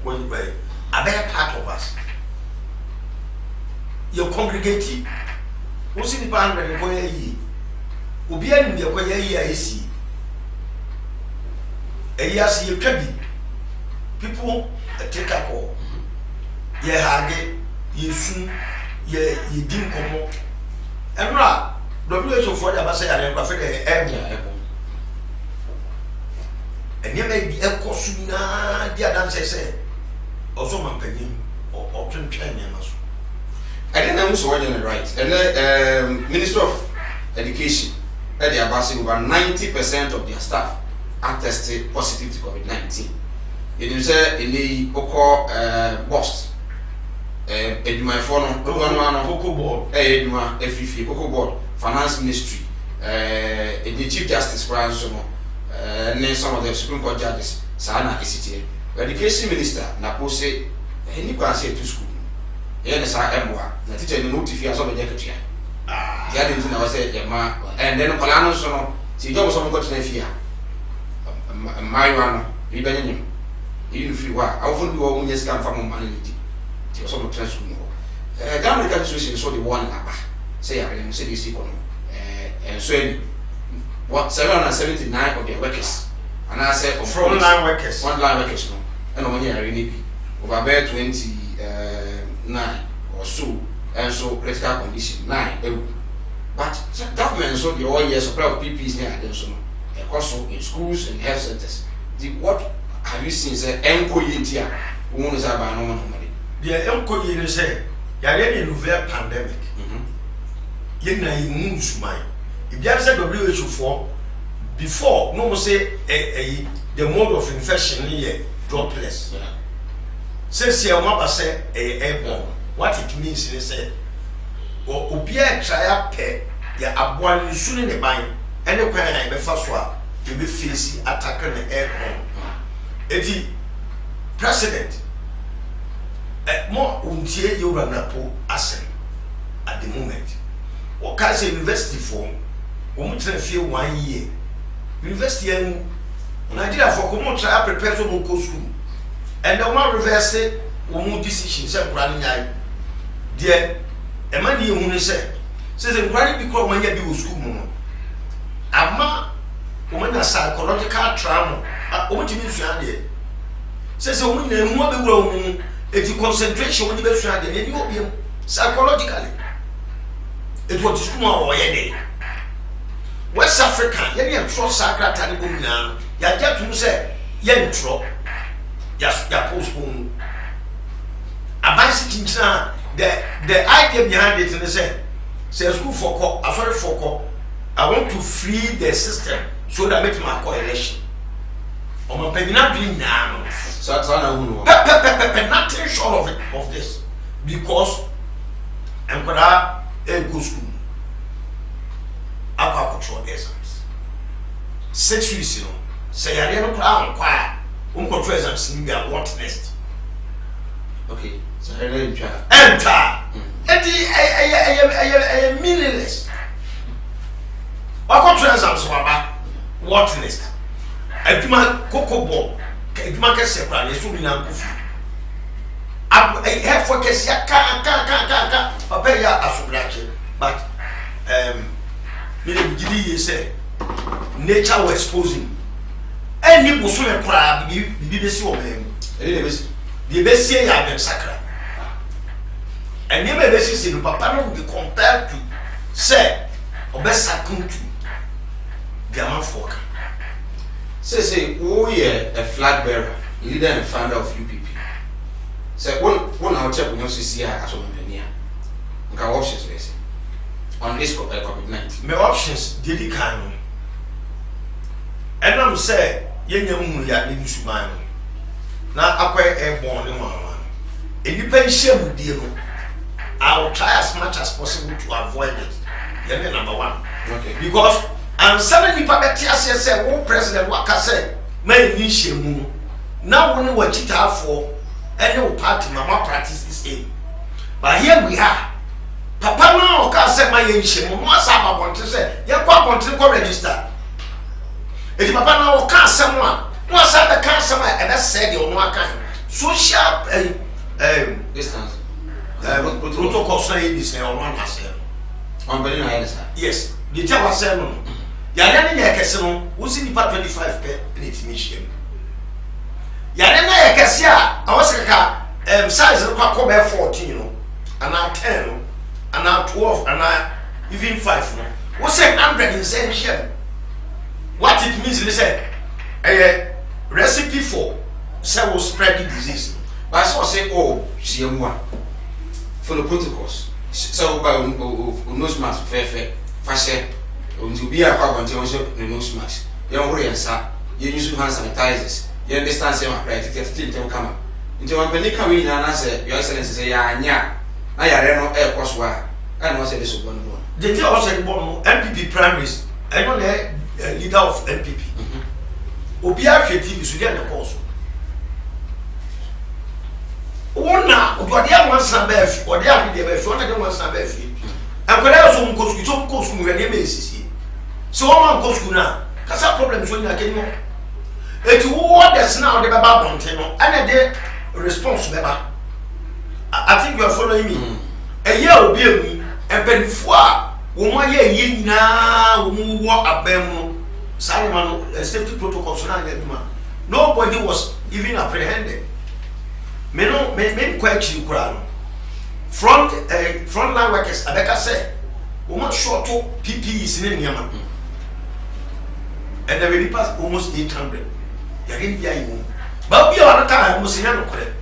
when a better part of us your congregate what's in the band and go ye will be in the Koya see a year see you can be people take a call ye hage ye soon ye didn't come up and right WHO for the Abasa and and you may be a cosuna, dear dancer say, also my penny or twin penny. I didn't know so right. And Minister of Education at the Abasa, over 90% of their staff are tested positive to COVID-19. You say in the Oko boss, Eduma Fono, Coco Board, Eduma, FFI, Coco Board, Finance Ministry, the Chief Justice Brian and then some of the Supreme Court judges, Sana ECTA. Education Minister, Napose, any can say to school. Yes, I am one. The teacher in the notifier of the deputy. The other thing I was saying, and then Colano Sono, see, there was some got to fear. My one, even if you are, I often do all when you come from money. It was some transfer. Government administration saw the one say I am saying this economy. And so, what 779 of their workers, and I said frontline workers, frontline workers, no, and only I really be over about 29 or so, and so critical condition 9. But government so the all years supply of PPEs near so also in schools and health centers. What have you seen? Say, Enko India, who is about no money. The Enko India say, you are in a novel pandemic. Yena immune mine. If you have said WHO for before, no more say the mode of infection here droplets. Since you are say airborne, what it means is say, or Ubia try pay ya abuan soon in the bind, and the when I be first one, you be facing attacking the airborne. The president more untie you run up asen at the moment. What can say university for? We must feel 1 year. University and Nigeria for come try prepare for go school. And the one reverse it, we move decisions and planning. Dear, a man you say, says a granny because when you do school. Ama woman a psychological trauma. What you mean? Says a woman who will be if you concentration when you be trying to you psychologically. It was tomorrow day. West Africa, you have trust sacred Taliban now. You have to say, you trust, just postpone. A bicycle, the idea behind it, and they say school for call, a sorry for call. I want to free the system so that makes my coalition. Or my penny not doing now. So nothing short of this because I'm gonna go school. Aqua control exams. 6 weeks, you know. Say I never plan quiet. Control exams in your what next. Okay, so I really try. Enter. I am meaningless. What control exams were what next? I do my cocoa ball. I do my separate. You should be now. I have focus. Ya can't. Papa, ya asubrache. But say nature was exposing. Any Muslim crab, you didn't see the best say I am sacred. And never basis in Papa will be compared to say or best second to Gamma Fork. Say, oh, yeah, a flag bearer, leader and founder of UPP. Say, one out check when you see as a penny. Options, on this COVID-19. My options, daily kind. And I'm saying, young ya in Suman. Now, acquire airborne in one. Independent share with deal. I will try as much as possible to avoid it. Number one. Okay. Because I'm selling the public say, oh, President, what I say, may ni shemu now when we chita for any party mama practice the same. But here we are. Papa no ka say my shemu no asaba bonte say ye kwa bonte ko register. Eti papa no ka say mo a no asaba ka say ma e be say de ono aka social distance protocol say this say ono na say on beli na yesa. Yes, the tell was say no. Yare na yekese no wo si nipa 25 pe na etimi hiem. Yare na yekese a awose ka size kwa ko be 14 no ana 10 no ana 12 ana even 5 no. Wo say 100 in say hiem. What it means is say recipe for say will spread the disease. But I say oh, shemu follow protocols. So by nose mask fair fashion until be a carbon the nose mask. You use hand sanitizers. You understand say my right to come. Into one penny come in and answer your excellency say yeah. I are no air cost wire. I know say this one. The thing also about MPP primaries. I know the leader of MPP. Obia Feti is really the cause. Ona oduade wan san ba afi ode afi de ba afi ona de wan san ba afi akwara so nkosu so nkosu mu wele mesisi so o man nkosu na kasa problem so nya kenyo eti wo de na ode baba bonte no ana de response beba. I think you are following me. Eye obi emu ebenfo a wo mo ye ye nyina wo mu wo abem sare man safety protocols na aduma. Nobody was even apprehended. Me quite you front line workers abeka say we want short to PPEs in Yemen and they really pass almost 800. You didn't hear you, but we are not time almost in correct.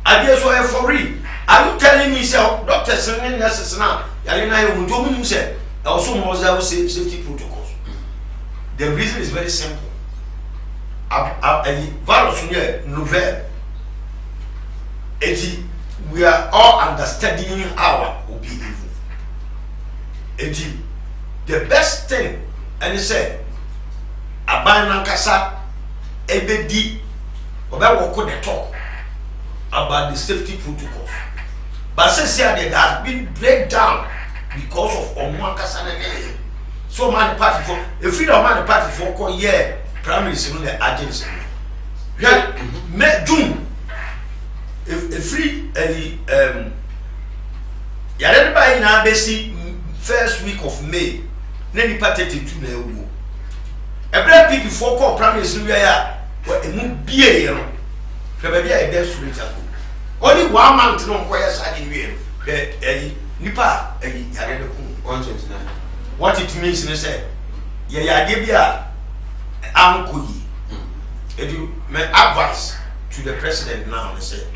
I guess so for real. Are you telling me so doctors and nurses now? You don't say also more safety protocols. The reason is very simple. A virus novel. We are all understanding our obedience. The best thing, and he said, Abana Kasa, Ebedi, Oba the talk about the safety protocols. But since there has been breakdown because of Omwa Kasa. So many party for a freedom man party for year primary in the agency. June. If free everybody now basic first week of May, then party to na every people for call primary school ya what a move be a baby a death rate. Only 1 month no choir side in nipa 129. What it means in say ya give ya uncle you my advice to the president now and say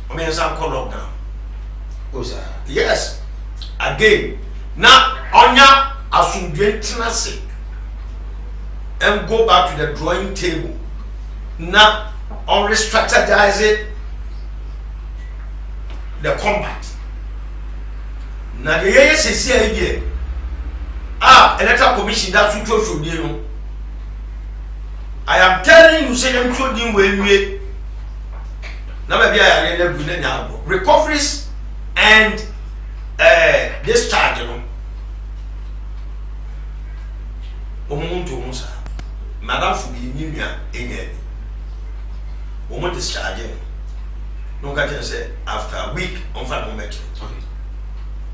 I mean, some call lockdown. Yes. Again, now Onya asumdwentinase and go back to the drawing table. Now on re-strategize the combat. Now the ASCC electoral commission that's what you do. I am telling you, say them children will recoveries and discharge. Madam Fubinia in discharge. No can say after a week on 5 moments.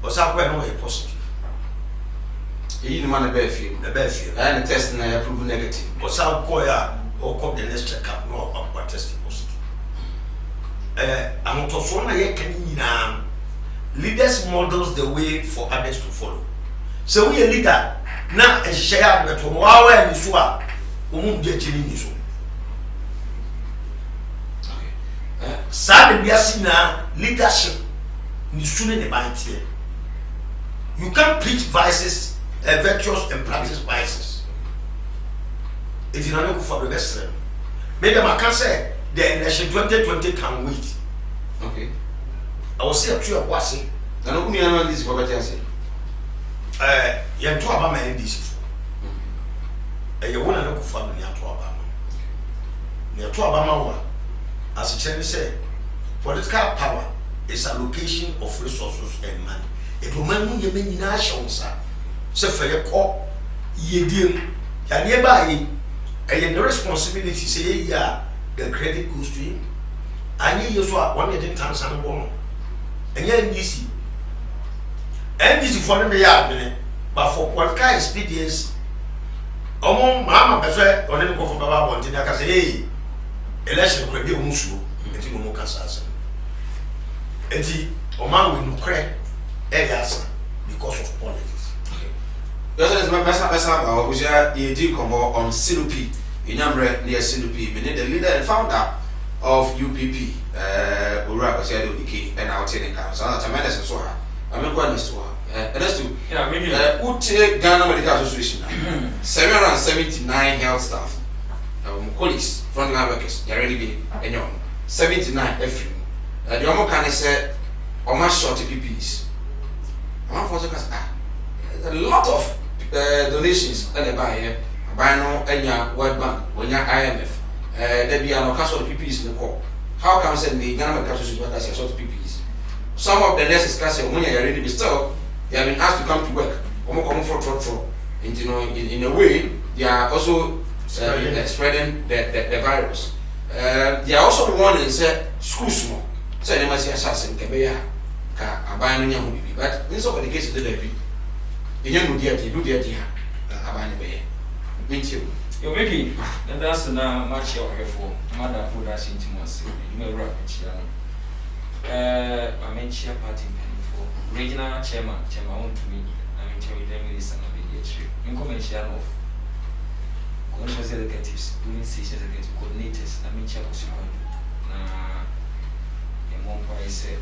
Or somewhere no positive. You man a bear field, the bear field, and the test and I approve negative. Or some choir or come the next checkup, no what testing positive. I'm not so leaders models the way for others to follow. So we a leader now and share the from our and so sad we are seeing now leadership in the mind here. You can't preach vices, virtues and practice vices. It is not for the best. Maybe I can say the election 2020 can wait. Okay. I will say a true washing. I don't know this for better. You have to have my this. ɛyɛ wɔn a ne kofa no ne ato aba no ne ato aba ma wa asekyerɛ ne sɛ political power is allocation of resources and money ɛdɔma mu yɛ mɛ nyinaa hyɛ wɔn nsa sɛ fɛyɛ kɔ yɛdiem yadeɛ baayi ɛyɛ the responsibility sɛ yɛ yi a the credit goes to him anyi yɛ so a wɔn yɛ de ntansa no bɔ no ɛnyɛ NDC for no bɛyɛ adwene but for political expedience ɔmo maama pɛfɛ ɔne ne kɔfɔ bɛba abɔnten aka sɛ hey election kora bi a ɔmo suo nti na ɔmo kasa asɛm nti ɔmo awo nukurɛ ɛyɛ asa because of politics. Yes, Mesa Abuja, ED Combo on Sinupi, Inamre near Sinupi, beneath the leader and founder of UPP, Ura Osedo Diki, and our training camp. So, tremendous and so on. I'm not going to and that's to Ute Ghana Medical Association, 779 health staff, colleagues, frontline workers, they're already being 79 every. The Omo can say, almost short PPs. I'm for a lot of donations and they buy here. Buy no any World Bank, when you IMF, there be an occasion of PPs in the call. How come send the Ghana Medical Association as a short PPs? Some of the nurses class when you are ready to still, they have been asked to come to work. Come for and you know, in a way, they are also spreading the virus. They are also the one that said school small. So they must see assassin Kebeya, Abano Yamu, but in some of the cases, they be. The young dear, do dear, Abano Bay. Meet you. You're making, and that's now much of her for Mother put us into Mossy. You may rock it, I mean, chair party for regional chairman, chairman to me. I mean, tell you, them is another tree. In commercial of conscious executives, doing sessions against coordinators, I mean, chair was in one point, I said,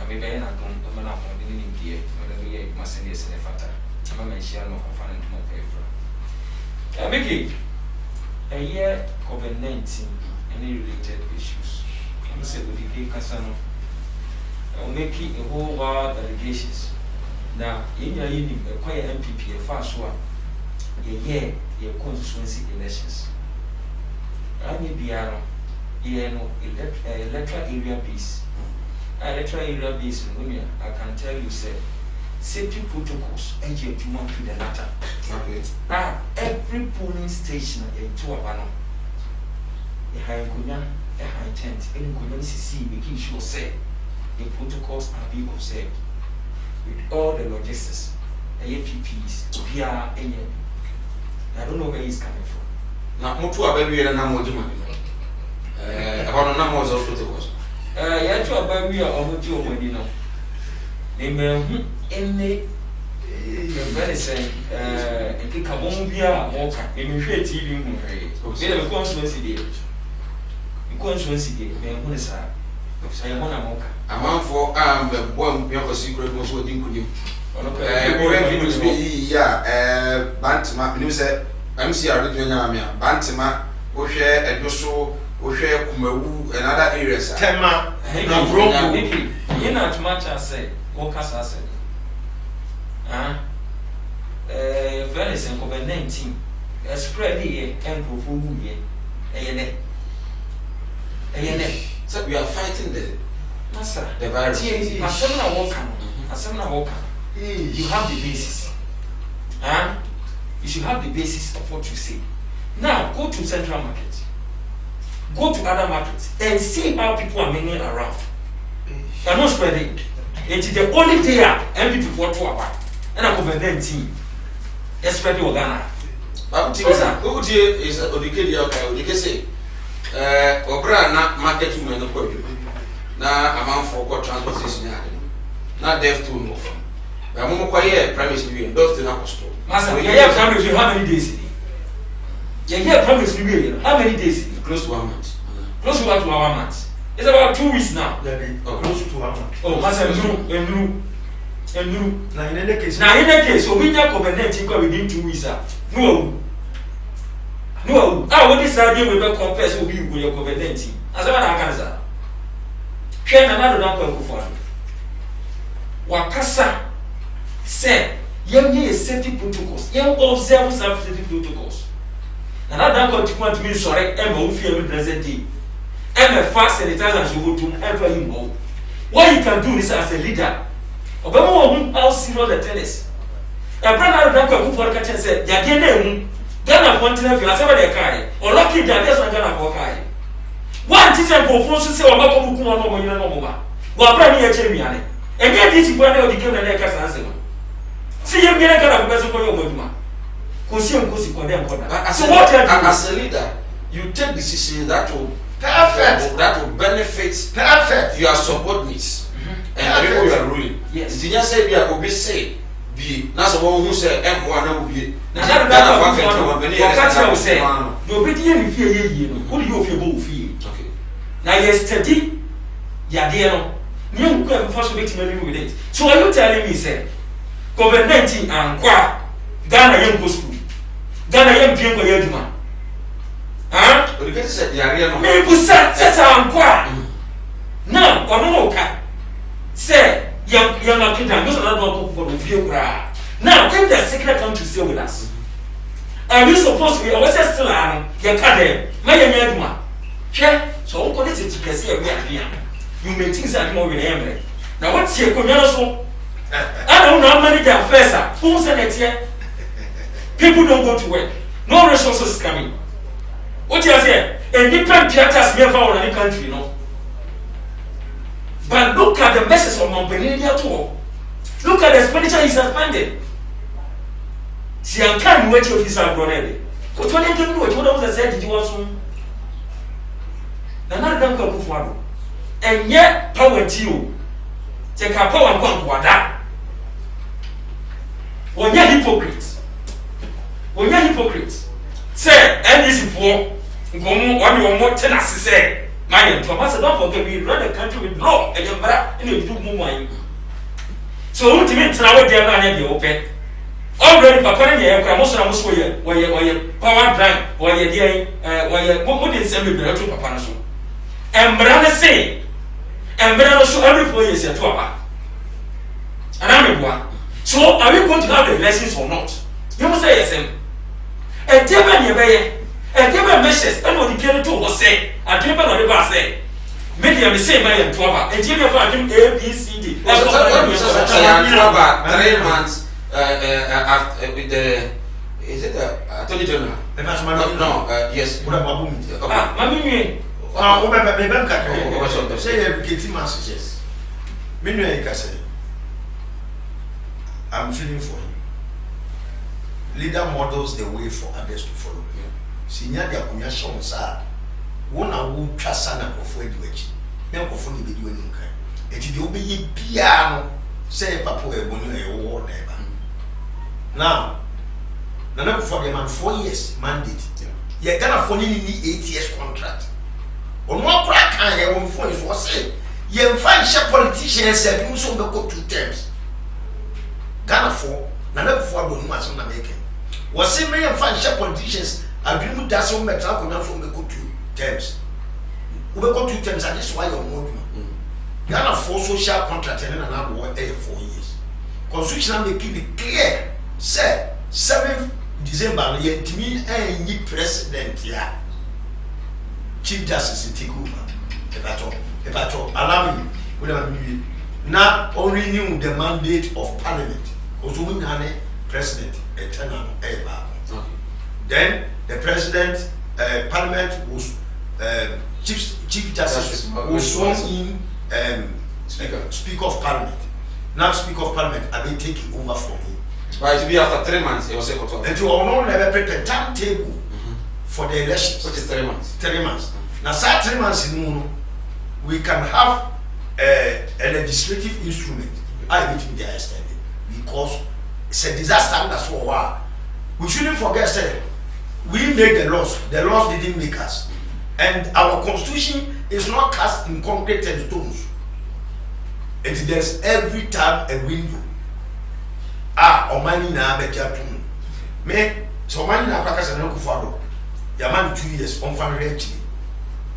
I may be not going to man up on the meaning here, whether we must send this in a fatter. I'm a share of a fan to my paper. I make it a year COVID-19, any related issues. I'm saying with the Casano. I'll make it a whole lot of allegations. Now, in your evening, a quiet MPP, a fast one, a year, your constituency elections. I may be a electoral area base. Electoral area base in Lumia, I can tell you, say, safety protocols, and you want to the latter. Now, every polling station, a 2 hour, a high Gunya, a high tent, any community making sure, say, the protocols are being observed with all the logistics, the APPs, PR, any. I don't know where he's coming from. Now, Mutu are very and I'm more about a number of protocols. Yeah, to a baby or Mutu when you know. They may any very same, and pick a Bombia, Walker, and you TV movie. They have a constituency day. Constituency day, may one is I want a mocha. A man for the one your secret was what you could do. Bantama, you said, MCR Regional, Bantama, Oshe, and Yoso, Oshe, Kumawu, and other areas. Tema, you're not much as say, Walkers as very simple, COVID-19, a spread here and perform here, So we are fighting the virus. You have the basis. You should have the basis of what you say. Now go to Central Market, go to other markets, and see how people are moving around. They are not spreading. It is the only thing MP for 2 hours. And I'm COVID-19. It's spreading Ghana. But who is Odike Obra na market women no problem. Na amount for transportation yard. Na deaf to no from. But I'm quiet premise we those to na cost. Master, you promise you how many days? You promise you how many days? Close to 1 month. Close to 1 month. It's about 2 weeks now. Close to 1 month. Oh, Master, and now in any case, so we have COVID-19 within 2 weeks. No, what is idea we will compare with you with your COVID-19? As a matter of fact, can another not go for Wakasa said, Yem safety protocols. Yem observe safety protocols. And that don't to me sorry, Emma Ufi present day. Emma fast sanitizer and you to ever you know. What you can do is as a leader. Obama how serious the tennis. A brother don't go for catch and said, Yagene, Ghana continent, you are somebody carry, or lucky that there's not Ghana for carry. One teacher for force to say, or not no more. Well, probably a champion. And yet, this is when they became the next answer. See, you get a kind of person for your movement. So, as a leader, you take decisions that will benefit your subordinates and people you are ruling. Yes. Did you say we are obey say be that's the one who said M1 will be now that one say the obedient fear ye who you feel both fear. Okay. Now yesterday ya dear no go first meeting with it. So are you telling me say COVID-19 and kwa Ghana young go school Ghana young people go eduma huh but you said ya area no me go set and kwa now ono ka say you're not kidding. Those are not for the view. Now, if the secret country stay with us, are you supposed to be always still on your card? My young so I'm going to say you may think that more with him. Now, what's your communal? I don't know how many their affairs. Who's in it here? People don't go to work. No resources coming. What you say? A different theaters never in any country, no. But look at the message of Montpellier too. Look at the expenditure he's expanded. See, I can't wait till he's already. But when you can do it, what was I said? Did you want some? Now, don't go for and yet, power to you. Take a power and go and that. When you're hypocrites, say, and this is for one or more tenacity say. My Thomas, don't forget we run the country with law and your brother and you do more. So, ultimately, now they are not open. Already, Papa and you most of us where you power drive, where you're doing, where you're putting semi to Papa. And Brother say, and Brother so every 4 years you're 12. And I'm a one. So, are we going to have the lessons or not? You must say yes. And Devon, you and give a message, and what the carry to was say, I didn't know the bus say. Maybe I'm the same man in 12, and Jimmy for him A, B, C, D. 3 months with the is it the Attorney General? No, yes. Mammy, say educating messages. I'm feeling for him. Leader models the way for others to follow. Senior dia kunya show sa wona wo twasa na kofo eduachi me kofo ni bedi wani nkan eti de obeyi bia no say papa e bonu e wo na eba now na kofo de man 4 years mandate ye Ghana for ni 8 years contract onu akura kan ye won fo is wo say ye mfa nche politicians e bi so be go 2 terms Ghana for na kofo do nu aso na make wo say me mfa nche politicians agreement does some better from the good 2 terms. We go 2 terms, and this is why you're more. Ghana for social contract and another 4 years. Constitution make it clear. Say 7th December, yet to me any president here. Chief Justice take over. If at all, allow me, whatever me. Not only knew the mandate of Parliament, also we had a president, a tenant, then the president, Parliament was Chief Justice was sworn in Speaker of Parliament. Now Speaker of Parliament, I been taking over from him. But it will be after 3 months. It was a quarter. And to all never prepare timetable for the elections. Which is 3 months. 3 months. Now, 3 months in Muno, we can have a legislative instrument. I think they are extended because it's a disaster. That's what we shouldn't forget. We make the laws. The laws didn't make us. And our constitution is not cast in concrete and stones. There's every time a window. Omani na betia tun. Me, so Omani na kwaka se na kufado. Ya man 2 years on fan rechi.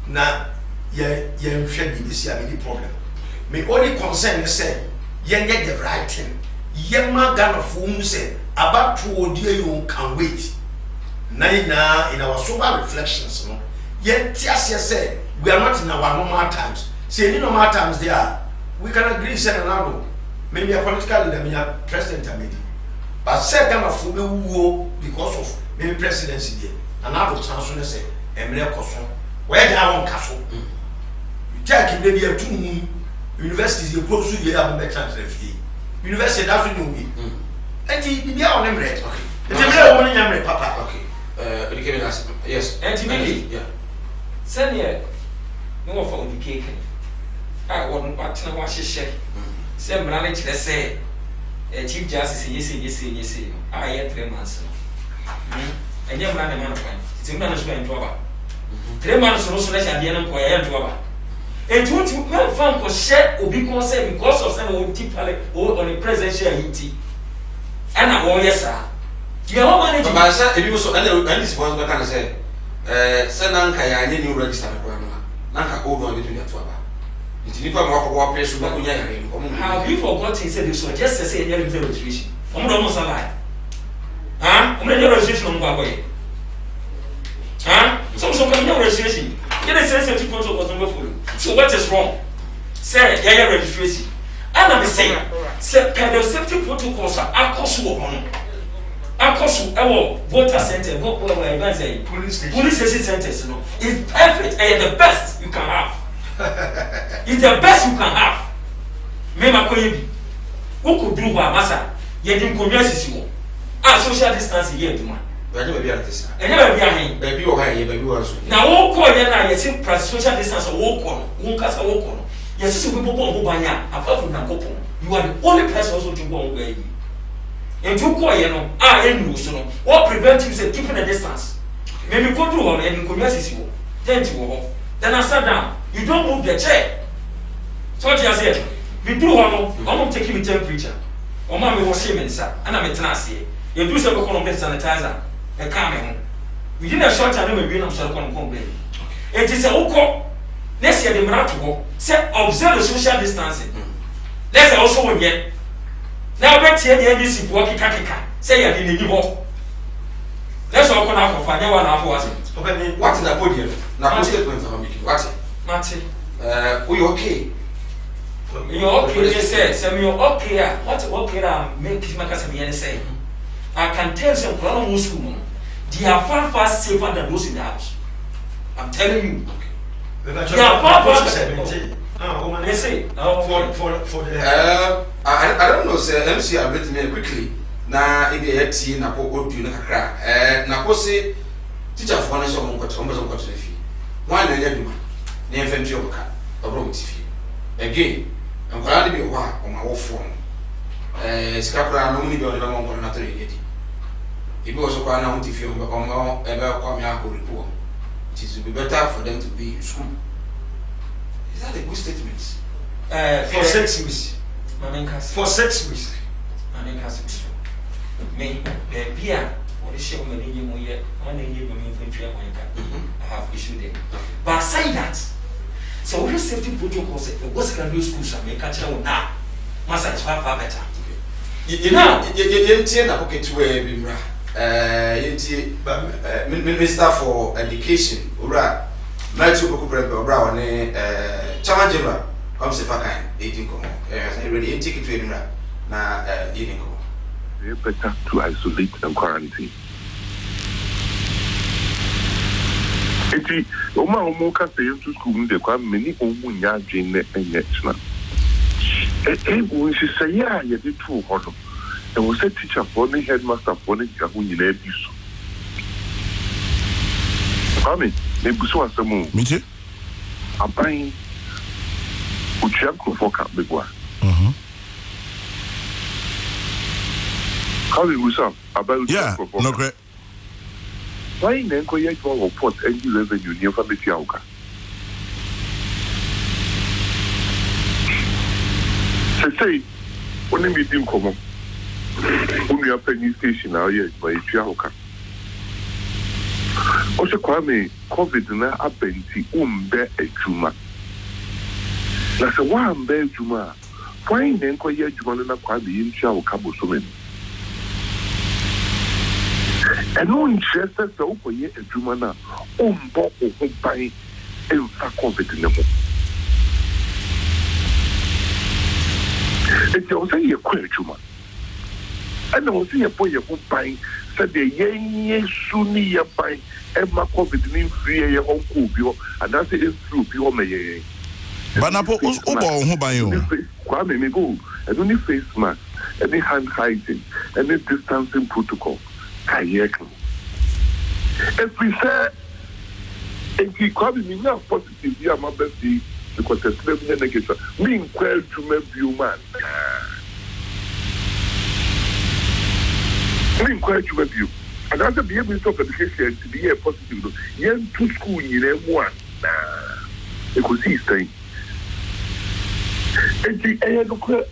Na ye nhwe bi si a be problem. Me only concern is say ye get the right thing. yema Ghana for mu say about to you can wait na in our sober reflections no yet say we are not in our normal times say in normal times there we can agree say now maybe a political leader maybe a president maybe but say Ghana for me because of maybe presidency there and now to transfer say emre koso where they are on castle you take maybe a two universities you close to here and make transfer fee university that's what you mean and the be on emre okay the emre won emre papa okay yes and yeah send here no for education I want what na wa hyehyɛ say mra na kyerɛ say chief justice yes I had 3 months and you mra na man point it's mra na so ento aba 3 months no so na hyɛ na ko ya ento aba ento ti me fan ko hyɛ obi ko say because of say o tipale o on the presidential unity and I wo yes sir you are managing but say ebi so and this was what can say say na nka ya anye new register ko na nka old one between the two aba it nipa mo akọ press so ko nya yare ko mo have you forgotten say this was just say any registration omo do mo salary omo do registration mo ba boy so come your registration get a sense of protocol no follow so what is wrong say your registration and I'm saying say kind of safety protocols are akoso wo no akoso ewo voter center go event say police station centers no is perfect and the best you can have. It's the best you can have. Me makoye bi. Who could do what massa? Ye din community wo. Social distancing here do man. We are be at this. Enye ba bia hen. Baby o ha ye baby o so. Na wo ko ye na ye say social distance wo ko no. Wo kasa wo ko no. Ye say we bobo bo banya apart from nakopon. You are the only person also to go on where you. And you ko ye no, enu so no. What prevent you say keeping a distance? Me me ko do ho na ye community wo. Tent wo. Then I sat down. You don't move the chair. So what you said, we do one, I'm taking the temperature. Or mammy was him inside, and I'm a tenacity. You do some of this sanitizer, and coming. We didn't have short time when we don't sell complain. It is a whole let's say the miracle, say observe the social distancing. Let's also one yet. Now, bet here the NBC walking kakika, say I didn't give up. Let's all come out for fire one hour. What's in the podium? Now, statements are making what? Martin, we okay? You're okay, they say, so you're okay. What's okay? Make Makasami say. I can tell some Kuala Muslim, they are far safer than those in the house. I'm telling you. They are far safer. They say, for the. I don't know, sir. MC, I bet me quickly. Na ibi eti na po odu na kakra. Na po se teacher for na so mo ko to fi. One na nya duma. Na enfantry obuka. Obro mtifi. Again, nkwara de bi ho a o ma wo fo no. Sika kura no ni bi o de ma nkwara na tere yedi. Ibi o so kwa na mtifi o mo ebe kwa me akoripo. It is be better for them to be in school. Is that a good statement? For 6 weeks. For 6 weeks. Me, the beer, or the show me, one year, infantry, I have issued it. But aside that, so what safety protocols, what's going to do schools and make catch out now? Master is far better. You know, you tell the pocket to Minister for Education, Ura, Matthew Boku Brown, Chairman General, comes if I can, 18 come on, ready, take it to him now, eating come. It's better to isolate and quarantine. Eti, Oma ka say to school de kwa many omu nya dwene enye chna. When she say ya ye dey too hodo. There was a teacher for the headmaster for the jahu nyina bisu. Mami, me busu asemu. Miti? Aban uchiam ko ka begwa. How will we sound about no great. Why then go yet for report any revenue near family Tiauka? Say, only meeting come on. Only a penny station now, yes, by Tiauka. Also, Kwame, COVID na abenti umbe a juma. That's a one bear juma. why then ko ye adwuma na kwa be yintua wo kabo so many no interest se wo ko ye adwuma na o mbo o ho ban e fa covid ne mo e je o se ye kwa adwuma ana o se ye po ye ho ban se de ye su ni ye ban e ma covid ni free ye ho ko bi ho ana se e free bi ho me ye Banapo ubo ho ban yo. Kwa me go. Any face mask, any hand hygiene, any distancing protocol. Kayeko. If we say if we come in now positive here my best because the sleeping negative. Me inquire to me view man. Me inquire to me view. And as a Minister of Education to be a positive. Yen to school in one. It could see saying. Enti eyenuko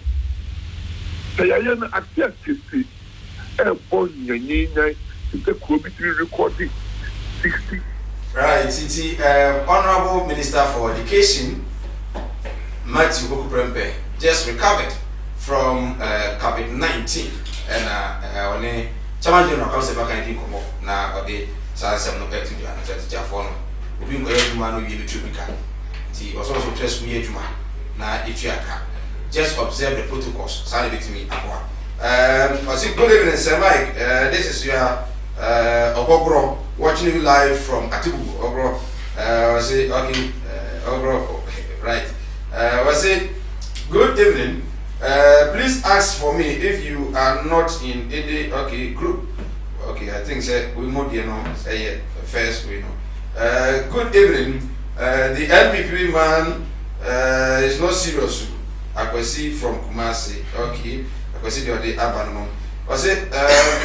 sayayana activity bon nyanyinya the committee recording 60 right city honorable minister for education Matthew Bokuprempe just recovered from COVID-19 and one chairman general council back in Komo na ode sansem no betu dia na teacher for no obi ngo yeduma no wi betu bika ti also stress mu yeduma na ituaka just observe the protocols sorry with me akwa I see good evening sir Mike this is your Ogogro watching you live from Atibu Ogro I say okay Ogro right I say good evening please ask for me if you are not in any group okay I think say we more you know say first we know good evening the LPP man it's not serious. I can see from Kumasi. Okay. I can see the Abanon. I said,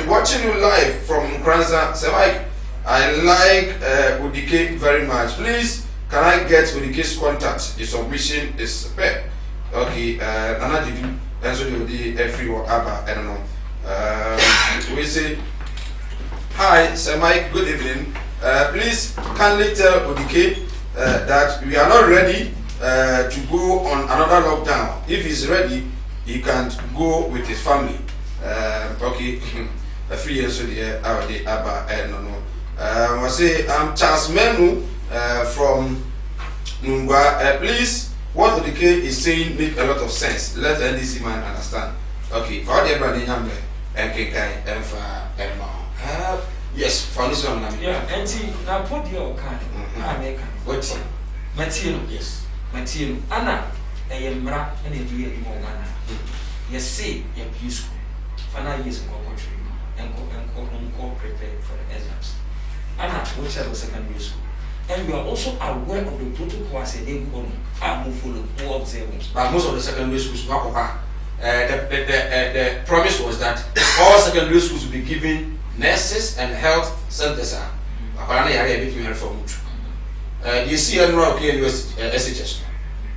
watching you live from Kranza. Say, Mike, I like Udike very much. Please, can I get Udike's contact? The submission is superb. Okay. Nana Didu. And so the everyone Abba. I don't know. We say, hi, Sir Mike. Good evening. Please, kindly tell Udike that we are not ready. To go on another lockdown. If he's ready, he can go with his family. Okay, a 3 years old here, Abba, no. I say, I'm Charles Menu from Nungwa. Please, what the K is saying make a lot of sense. Let the NDC man understand. Okay, for the everybody, and for yes, for this one, yeah, and now put your card. What? Material, yes. Material. Anna, I am rap and a dear Ghana. Yes, say, you're useful. For 9 years in country and go prepare for the exams. Anna, which are the secondary school. And we are also aware of the protocol as a day one. I move follow, who observe. But most of the secondary schools, the promise was that all secondary schools will be given nurses and health centers. You see, I'm not okay in SHS.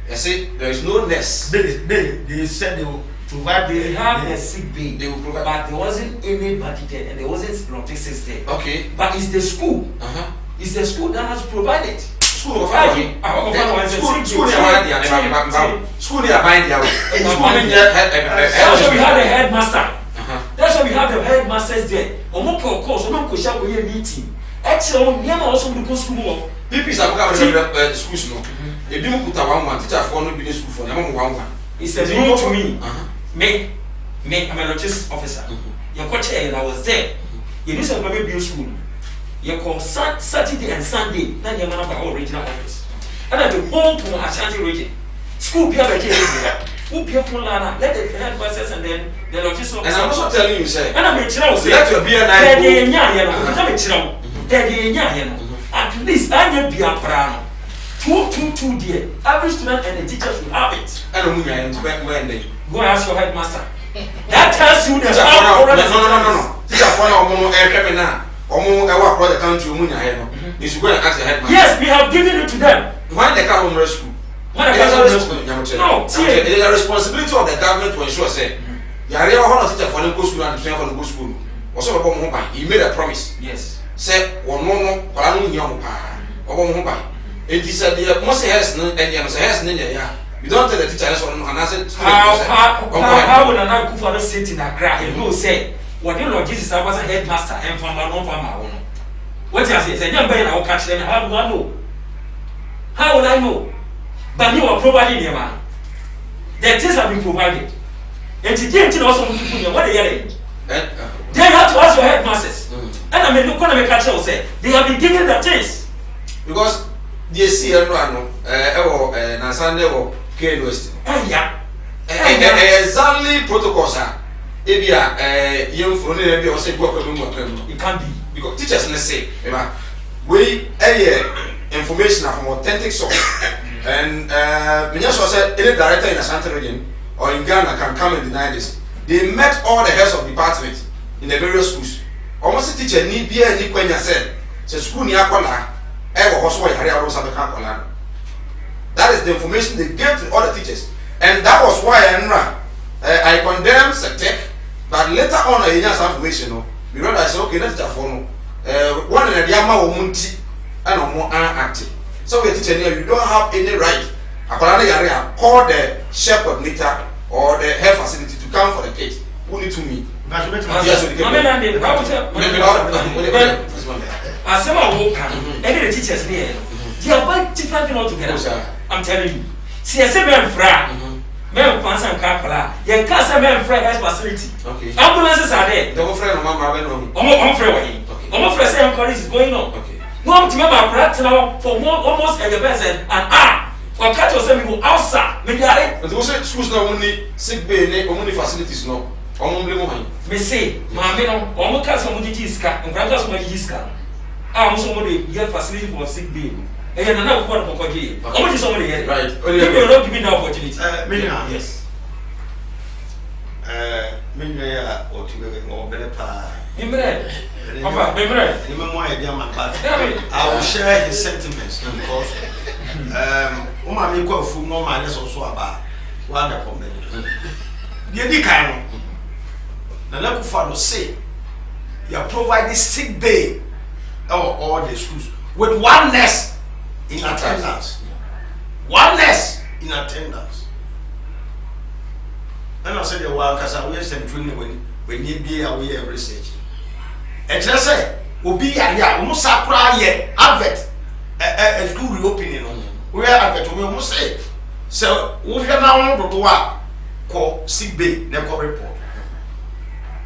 I say there is no nurse. They said they will provide. They have a sick bay. They will provide, but there wasn't any budget there, and there wasn't logistics there. Okay. But it's the school. It's the school that has provided. School of School they are buying their way. That's why we have the headmaster. That's why we have the headmasters there. Omoko course, Omoko shall be a meeting. Actually, we also do school. People are schools no. If you put a 1 teacher for no business school for them 1. It's a new to me. Me, I'm a logistics officer. Your coach and I was there. You do some baby school. You call Saturday and Sunday. Then you have our regional office. And at the whole Ashanti region, school people who people let the headmasters and then the logistics officer. And I'm also telling you, say, and I'm a child. Let your beer night. At least I may be a brown. 2 dear. Every student and the teacher should have it. I don't know when they go ask your headmaster. That tells you the no. Teacher for now, I work the country. You should go and ask the headmaster. Yes, we have given it to them. Why they come home school? No, it is the responsibility of the government to ensure say you are real teacher for the school and train for the school. Also, he made a promise. Yes. Say one no, young pa. It is the most has no and Yams has no, You don't tell the teacher that's one, and I said, how would Nana Akufo-Addo sit in Accra and know say what the Lord Jesus was a headmaster and farmer, no farmer? What you say? Say, young man, I will catch them. How do I know? How would I know? But you are providing your man. The things have been provided. And today, also, what are you They have to ask your headmasters. And I mean, look what I catch you say. They have been given the things. Because they see everyone, Nansande or K West. Exactly protocols are. If you are young for the or say, it can be. Because teachers say, we information from authentic source. And Minyaswa said, any director in Ashanti region or in Ghana can come and deny this. They met all the heads of departments in the various schools. Almost a teacher need be any Quenya said, school near Kola, that is the information they gave to all the teachers. And that was why I condemned Sectec, but later on I had some information. We realized, okay, let's just follow. One in the Yama Munti and more active. So we're teaching you don't have any right. Call the shepherd later or the health facility to come for the case. Only to me. Yes, as some are walking, any the teachers near, they are quite different thing altogether. I'm telling you. See, I say, men fra, men fancy and capella, young castle men fra health facility. Ambulances are there. Don't friend of Mamma, I'm afraid. I'm afraid saying what is going on. No, to remember, perhaps for more almost a person and or catch yourself go outside. Maybe I. But also, schools not only sick bay, only facilities no. Me say, Mamma, almost cast some Jiska and grant us my Jiska. I'm somebody get facility for sick bay. And you're not one for Koji. How much is somebody here? Right. You don't give me the opportunity. Yes. Minya or to or better pa. I will share his sentiments because Umami go full no minus also about one comment. The kind Nana Akufo-Addo say you are providing sick bay or all the schools with oneness in attendance. Oneness in attendance. And I said the one because I will send when you be aware of research. And just say, Obi ya almost sakura ye advert a school reopening. We are advert we almost say. So we are now on the call sick bay, never report.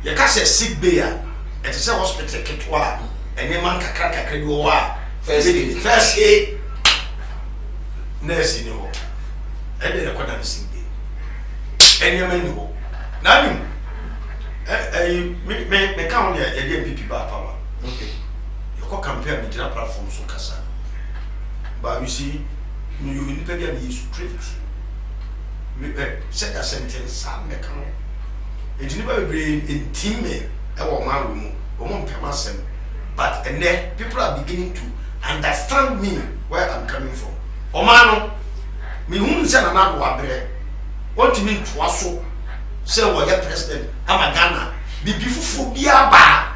You can say sick bay, and it's a hospital ketwa, and a man kakaka kredoa, first aid, nursing, and then a quarter sick bay. And you may know. Now, me count a DMPP power. Okay. You can compare with the platform so kasa. But you see, you need to get straight. Set a sentence, Sam Mecano. It never be in team, our man, but and then people are beginning to understand me where I'm coming from. Omano, me who send another wabre. What you mean to us? Say what your president, I'm a Ghana. Be before Fubia ba.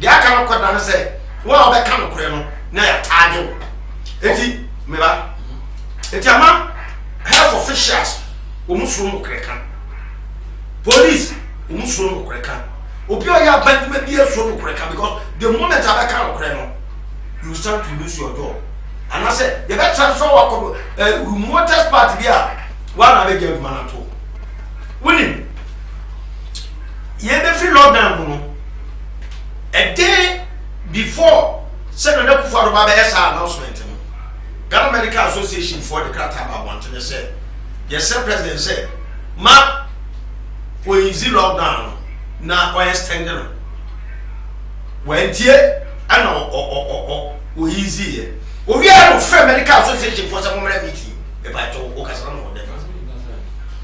The Akano Quadan say, well, that kind of criminal, near Tajo. Eti, Meba, Etiama, health officials, Umusuno Krekan, police, Umusuno Krekan, Opioya Bank be a Suno Krekan because the moment I kind of criminal, you start to lose your job. And I said, the best transfer remote party here, one other game man at all. Winning. You have free lockdown. A day before, Senator Akufo-Addo has announcement. Ghana Medical Association for the Krataba want to say, yes, sir, President said, Ma, we easy lockdown, now we extended. When dear, I know, we easy. We are a medical association for some meeting. If I told Okasano.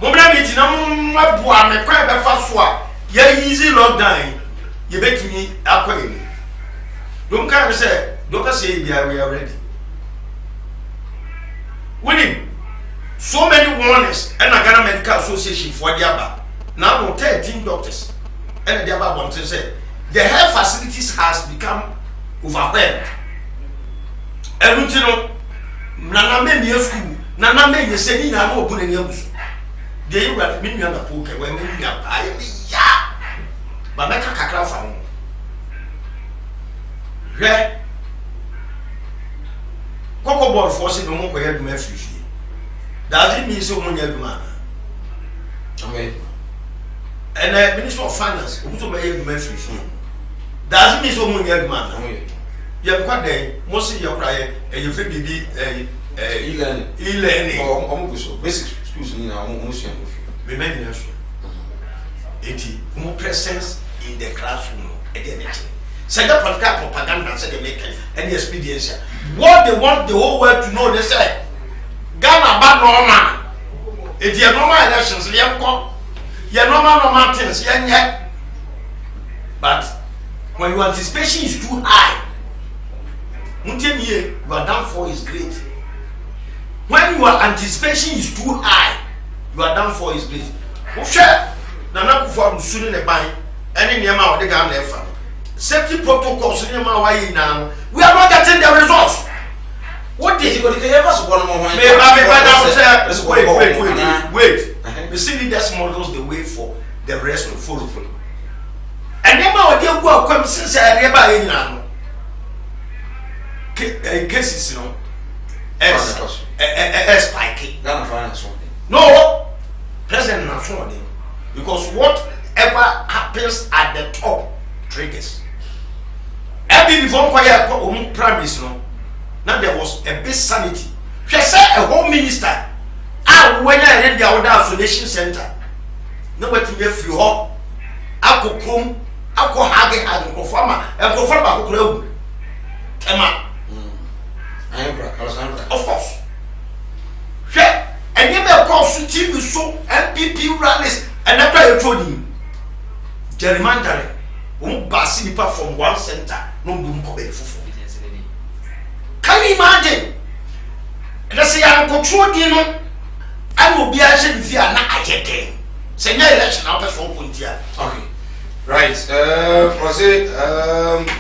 Mobile meeting, I'm not one, a crab fast swap. Ye easy lockdown. You bet me, Aquay. Don't kind of say, don't say, yeah, we are ready. Winning so many warnings and a Ghana Medical Association for the Abba. Now, 13 doctors and the Abba want to say the health facilities has become overwhelmed. And you know, Nana made me a school. na na me yese ni na no obu na ni abuso de you rat me nua na poke we me nua aye me ya ba me ka kakra fa ho hwe koko board force no mo ko ya duma fifi does it mean so mo nya duma amen and minister of finance obu to me ya duma fifi does it mean so mo nya duma amen ye kwa de mo se ye kra ye e fe bibi e-learning omo so basic schools ni na omo so we men na so eti mo presence in the classroom e dey make say the political propaganda say they make any experience what they want the whole world to know they say Ghana ba normal eti normal elections le enko ye normal things ye but when your anticipation is too high your downfall is great. When your anticipation is too high, your downfall is great. Share Nana Kufuor soon in the bank, any near my Ghana FM. Safety protocols in my way now. We are not getting the results. What did you go to the ever one more? Wait. The city that models the way for the rest to follow. And then my dear go come since I never now. Cases, you know, spike. No, President not because whatever happens at the top triggers. Every before quiet premise, no. Now there was a big sanity. She said a home minister. When I read the other isolation center, nobody get free hop. I could come, I could hag and conform, Emma. Of course. And you may call TV show MPP rallies and after you told him gerrymandering won't pass the from one center, no boom cover. Can you imagine? Let's say I'm controlling. I will be actually if you are not again. Say no election out of 1 point here. Okay. Right.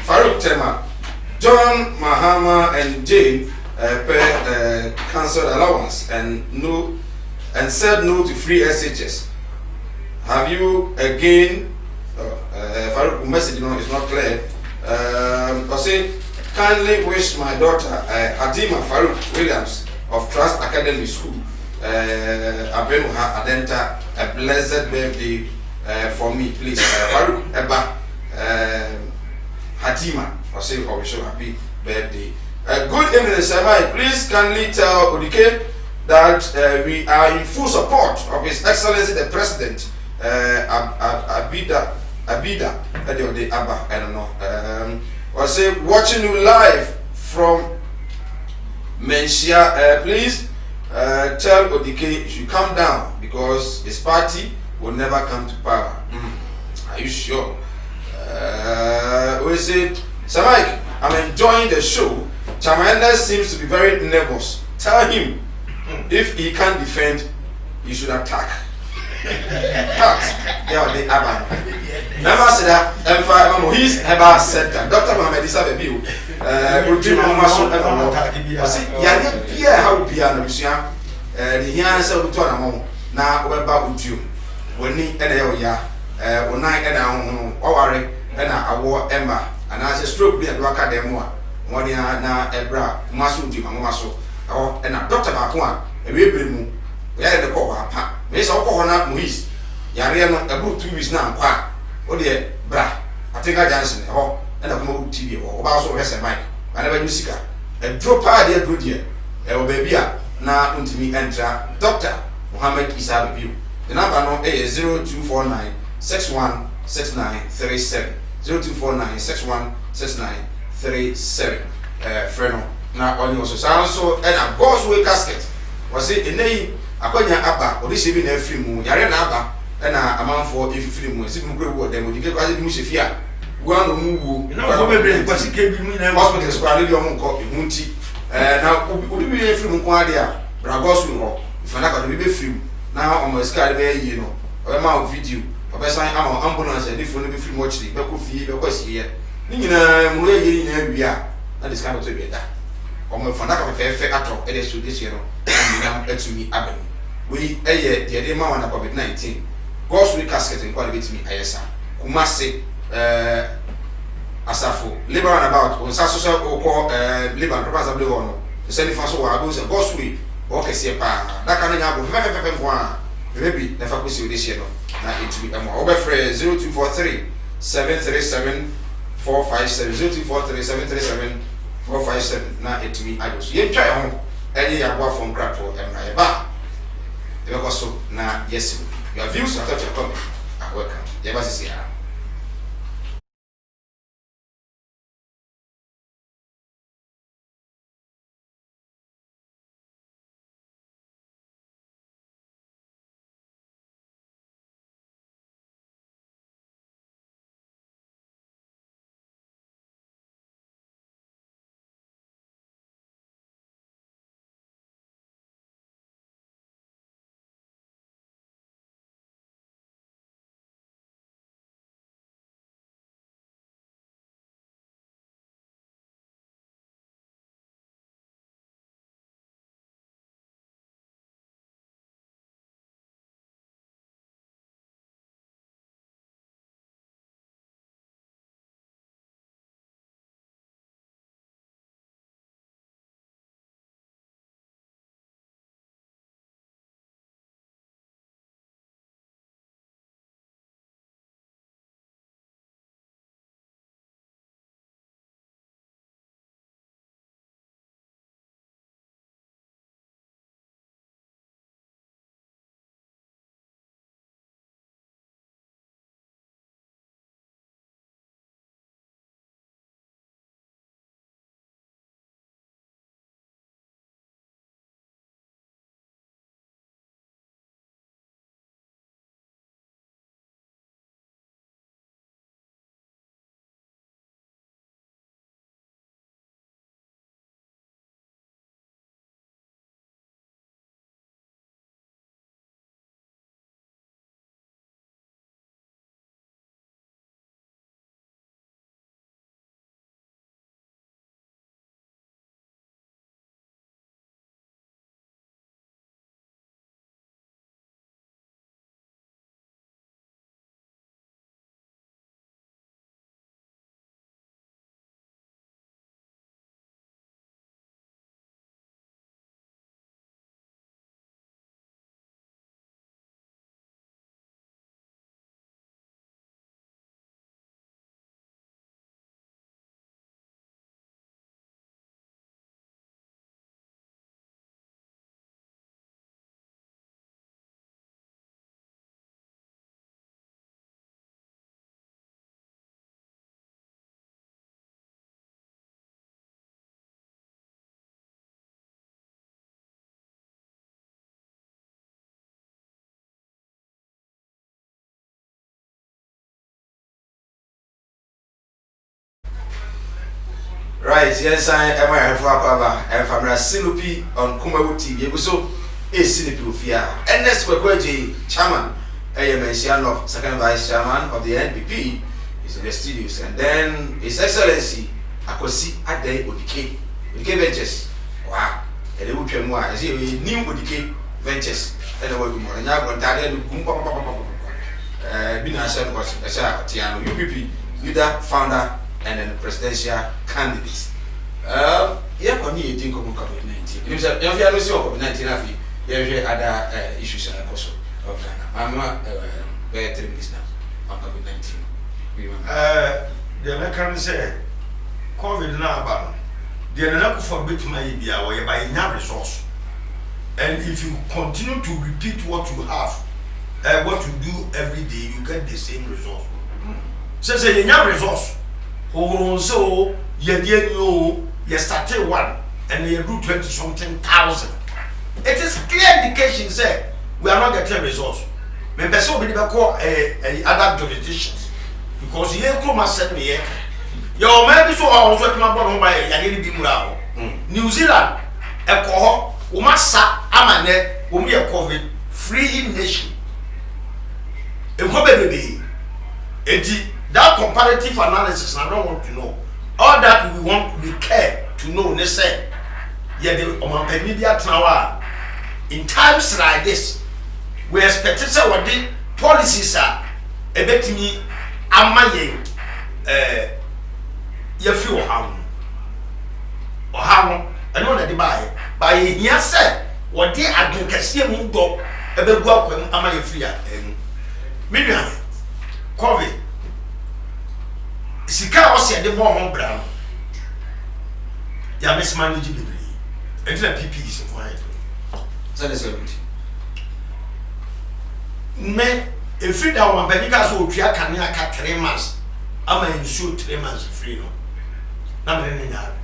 Farouk Tema. John Mahama and Jane paid cancelled allowance and said no to free SHS. Have you again? Farouk message is not clear. Kindly wish my daughter Hadima Farouk Williams of Trust Academy School Abenuha Adenta a blessed birthday for me, please. Farouk Eba Hadima. I say, I wish you happy birthday. Good evening, Samai. Please kindly tell Odike that we are in full support of His Excellency the President, Abida, Abba, I don't know. I say, watching you live from Menchia. Please tell Odike you should come down because his party will never come to power. Are you sure? We say, Samai, I'm enjoying the show. Chamanda seems to be very nervous. Tell him if he can't defend, he should attack. Yeah, they Abba. Never said that. He's ever said that. Dr. Mohammed is a view. How piano, the answer to Tonamo. Now, we're about with you. When ni ya when night and and I wore Emma and as a stroke be a block at them one na ebra masu di maso and a doctor bakwa a rebrimu we are the call pa me so ko na Moise yare no about 2 weeks na kwa o de bra atinga Johnson ho and a come TV o ba so hese mic and never use sika a drop a de drop there e baby a na untimi enter Dr. Mohammed Isa Babiu. The number no is 0249 616937. 0249 616937. Friend, now on your so and a boss way casket was it a name Akonya Abba or receiving a free moon, Yaren Abba, and a amount for if you feel more, if you go, then you get quite a musifia. One move, hospital square, your own copy, Munti. Now, would you be a free Muquadia, Bragos, if I got to be free. Now on my sky there, you know, or my video, or best I'm on ambulance and if you will be free watch the Beku fee, because here, Nina, we are, that is kind of to be that. omo fa na ka fe ato e de so this year no nyam etumi abem we eye de ma wana COVID-19 God's week casket in quality betimi ayesa Kumasi asafo labor and about on social ko labor and purpose able ono send faso wa go say God's week o kese pa da kan nya go fe kwa maybe na fa ko si this year no na etumi amo obefre 0243 737 457 0243 737 457 na etumi ados ye twa ho enye ya gwa from crapo emra ba ebe so na yes your views and thoughts are coming are welcome ye ba sisi ya right yes I am here for akwa and famra Sinupi on Kumawu TV so Sinupi ofia NS Kwekwaji chairman mention of second vice chairman of the NPP is in the studios and then His Excellency Akosi Adey Odike Ventures wow ele wutwa mu a ese new Odike Ventures and we go more nya gontade no kum bi na sha no sha tiano UPP leader founder and then presidential candidate. Yeah, on you think of COVID-19. You know, if you are losing COVID-19, you have other issues also of Ghana. I'm very 3 minutes now on COVID-19. The American say COVID now about the American forbid my idea where by no resource. And if you continue to repeat what you have, what you do every day, you get the same result. So say you have resource. So you started one and you do 20-something thousand. It is clear indication say we are not getting results. Men person be call other jurisdictions because you come and send me your maybe so I was working about by Yagiri Bimura. New Zealand alcohol umasa amane umi a COVID free nation. That comparative analysis, I don't want to know. All that we care to know, they say, yɛ de ɔmampani bi atena hɔ a in times like this we expect sɛ wɔde policies a ɛbɛtumi ama yɛn yɛfiri ɔha no ɛno na de baayɛ yɛhia sɛ wɔde adwenkɛseɛ mu dɔ ɛbɛgu akwam ama yɛfiri a ɛmu me nua covid sika a ɔsɛ de bɔ ho bra no yɛamesema no gye bebree ɛnti na PPE si ho ayɛ sɛ de sɛ ruti me ɛfiri da ɔmampani ka sɛ ɔtua kane aka 3 months ama nsuo 3 months free no na mene ne nyaare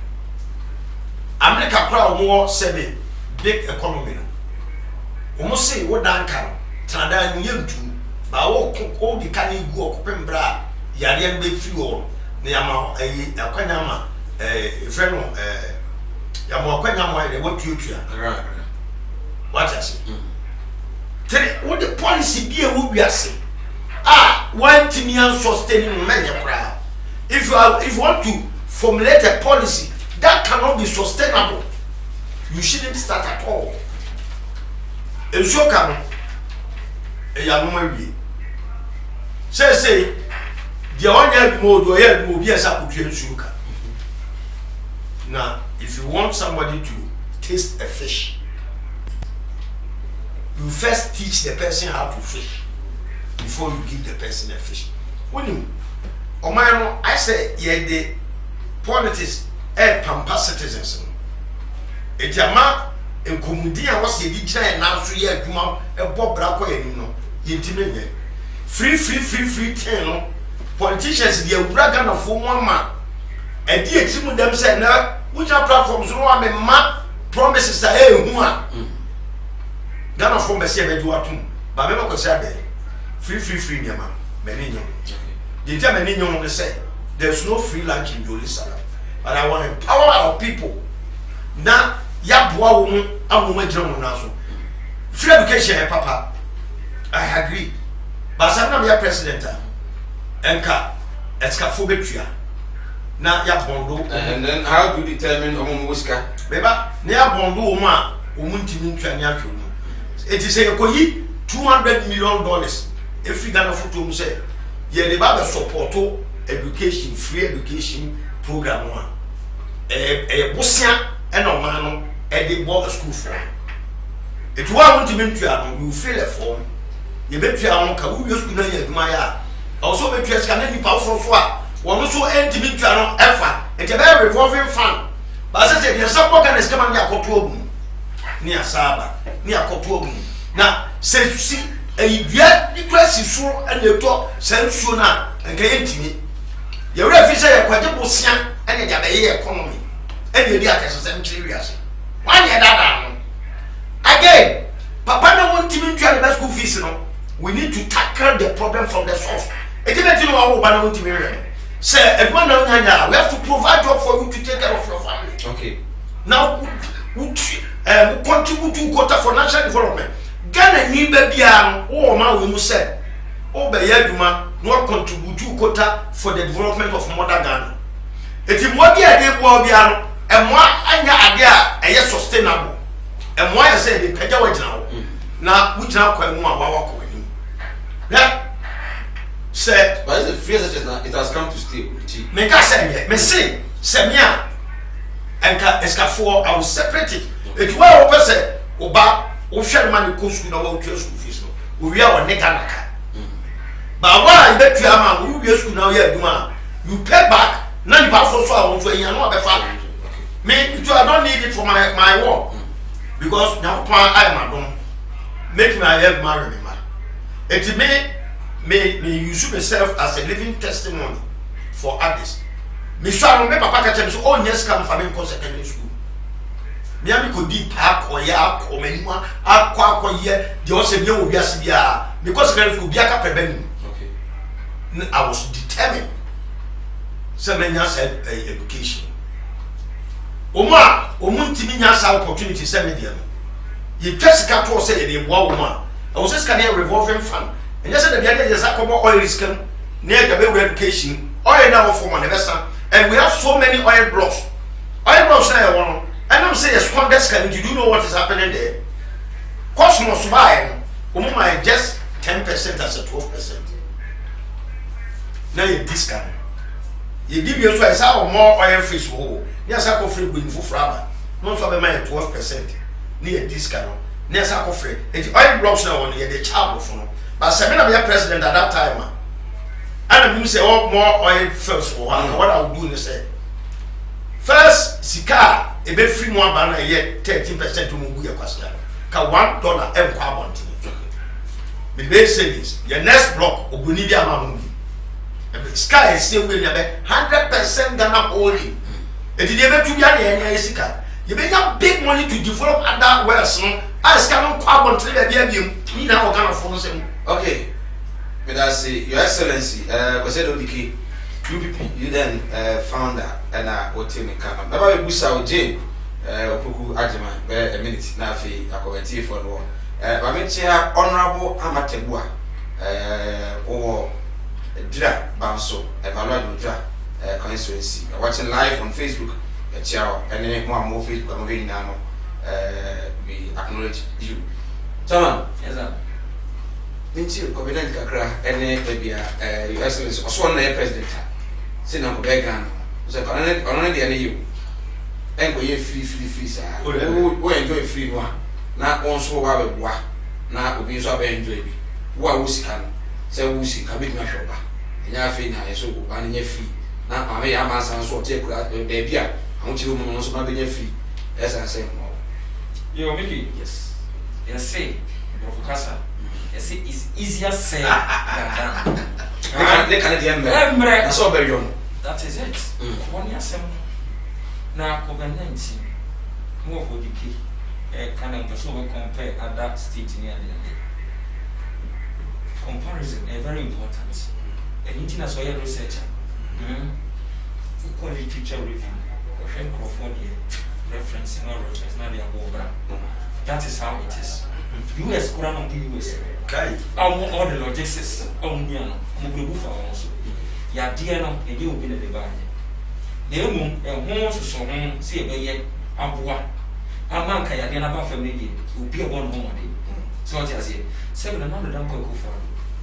America kora ɔmowɔ sɛbe big economy no ɔmo se wodanka no tenadan no yɛntu ba wo di ka ne gu ɔkɔpem bra a yareɛ no bɛfiri hɔ na yɛama akwanya ma ɛfrɛ no yɛama akwanya ma yɛde wɔtuatua wate ase tere wode policy bi a wowiase a wantimi ansustaining no mɛnyɛ koraa if you want to formulate a policy that cannot be sustainable you shouldn't start at all ensuo ka no eyanoma wie say deɛ ɔnyɛ adwuma o deɛ ɔyɛ adwuma obi ɛsɛ akotua nsuo ka now if you want somebody to taste a fish you first teach the person how to fish before you give the person a fish when you ɔman no I say yɛde politics pampa citizens no eti ama nkomudi a wɔsɛ yɛde gyina yɛn nan so yɛ adwuma ɛbɔ bra kɔ yɛn no yɛntimi nyɛ free ten no politicians deɛ wura Ghana fo mu ama ɛdi eti mu dɛm sɛ na wunya platforms no wa me ma promises a ehu a Ghana fo mbɛsɛ ɛbɛdi watum ba me bɛkɔ sɛ abɛ free nyama mɛni nyɛ the time mɛni nyɛ no sɛ there's no free lunch in Joli Salam but I want to empower our people na yaboa wo mu amoma gyina mo na so free education papa I agree but some na be president enka eska betua na ya bondo and then how do you determine omo muska beba na ya bondo wo mu a wo mu ntimi ntwa ne atwo no it is say ekoyi $200 million every Ghana photo mu say ye dey ba support education free education program one bosia and o man no e dey bo school for it wa want to mean to you fill a form you betua on ka wo school na ya aduma ya also betua ska na nipa foro so a won so entimi tua no efa e je be revolving fund ba say say some organ is come na akoto ogun ni asaba ni akoto ogun na say si eyidua ni class so and you to sensuo na nka yentimi ye wura fi say ye kwaje bosia ene ja be ye economy ene di akesesem kiri wiase wan ye dada no again papa na won timi ntwa the school fees no we need to tackle the problem from the source ejibeti no wa wo ba na won timi re say everyone na nyanya we have to provide job for you to take care of your family okay now we contribute to quota for national development Ghana ni ba bia wo ma we mu say o be ya adwuma no contribute to quota for the development of modern Ghana eti mo bia de bo bia no emo anya ade a eye sustainable emo ya say de pagya wa gina wo na wo gina kwa mu a wa ko ani yeah say but the free such as it has come to stay me ka say me say me a enka escafo I will separate it eti wa wo pese oba wo hwe man ko school na wo twa school fees no wo wi a wo ne Ghana ka ba wa e betu ama wo wi school na wo ya aduma you pay back na ni pa so a won to eyan no obefa me it I don't need it for my work because now I am adom make my help marry me man it me use myself as a living testimony for others me sure me papa ka tell me so oh yes come for me ko secondary school me am ko di pa ko ya ko manima akwa ye de o se me wo wiase bia because secondary school bia ka pebani okay I was determined so many said education Oma ntimi nya sa opportunity say media no ye twesika to say ye dey boa oma I was just can revolving fund and just say the bia dey say komo oil risk no na ya be education oil na for man besa and we have so many oil blocks na e won And I'm saying, squatters can do you know what is happening there? Cosmos buy, just 10% as a 12%. Now you discount. You give you so more oil fish whole. Yes, I go free with Fufraba. Not for the man 12%. Near discount. Yes, I go free. And the oil blocks now on the child phone. But Sabina be a president at that time. And you say, oh, more oil first. What I would do is say, first, Sika, a bit free one banner yet 13% to move your question. $1 every carbon. The base savings, your next block, Obunidia Mamundi. Sky is still winning 100% Ghana only. If you never do any Sika, you make up big money to develop other wells. I scan carbon trade at you now kind of phones. Okay, but I say, Your Excellency, was it okay? UPP, you then founder and what team in Kama. Baba Busa Jane, Opoku Ajima, a minute, Nafi, a committee for the war. Bamitia Honorable Amatebua, or Dra Banso, a Malad Dra constituency. Watching live on Facebook, a chow, and then one more Facebook, I'm now. We acknowledge you. Someone, yes, sir. Ninti Covenant Kakra, and maybe Your Excellency, or so president. Say no background. So only the you. And we free, sir. We enjoy free one. Now also have a war. Now we so enjoy. What was can say we see commit my shop. And ya free now, so one free. Now I may have my son so take that baby. I want you to also not be free. As I say more. Yo, Mickey. Yes. Yes, say, Professor. Yes, it's easier said than done. They can't that's all very young. That is it. 1 year, 7. Now, COVID-19, more for the key. Can I also compare at that state near the comparison is very important. And it is a researcher. Equal literature review. Referencing or reference, not the above. That is how it is. US Quran on the US. Okay. All the logistics. Also. Ya dear no, and you will be the bad. The moon and horse so home, see a yet, Abua. A man can get about family, will be a one home. So I say, 700 uncle for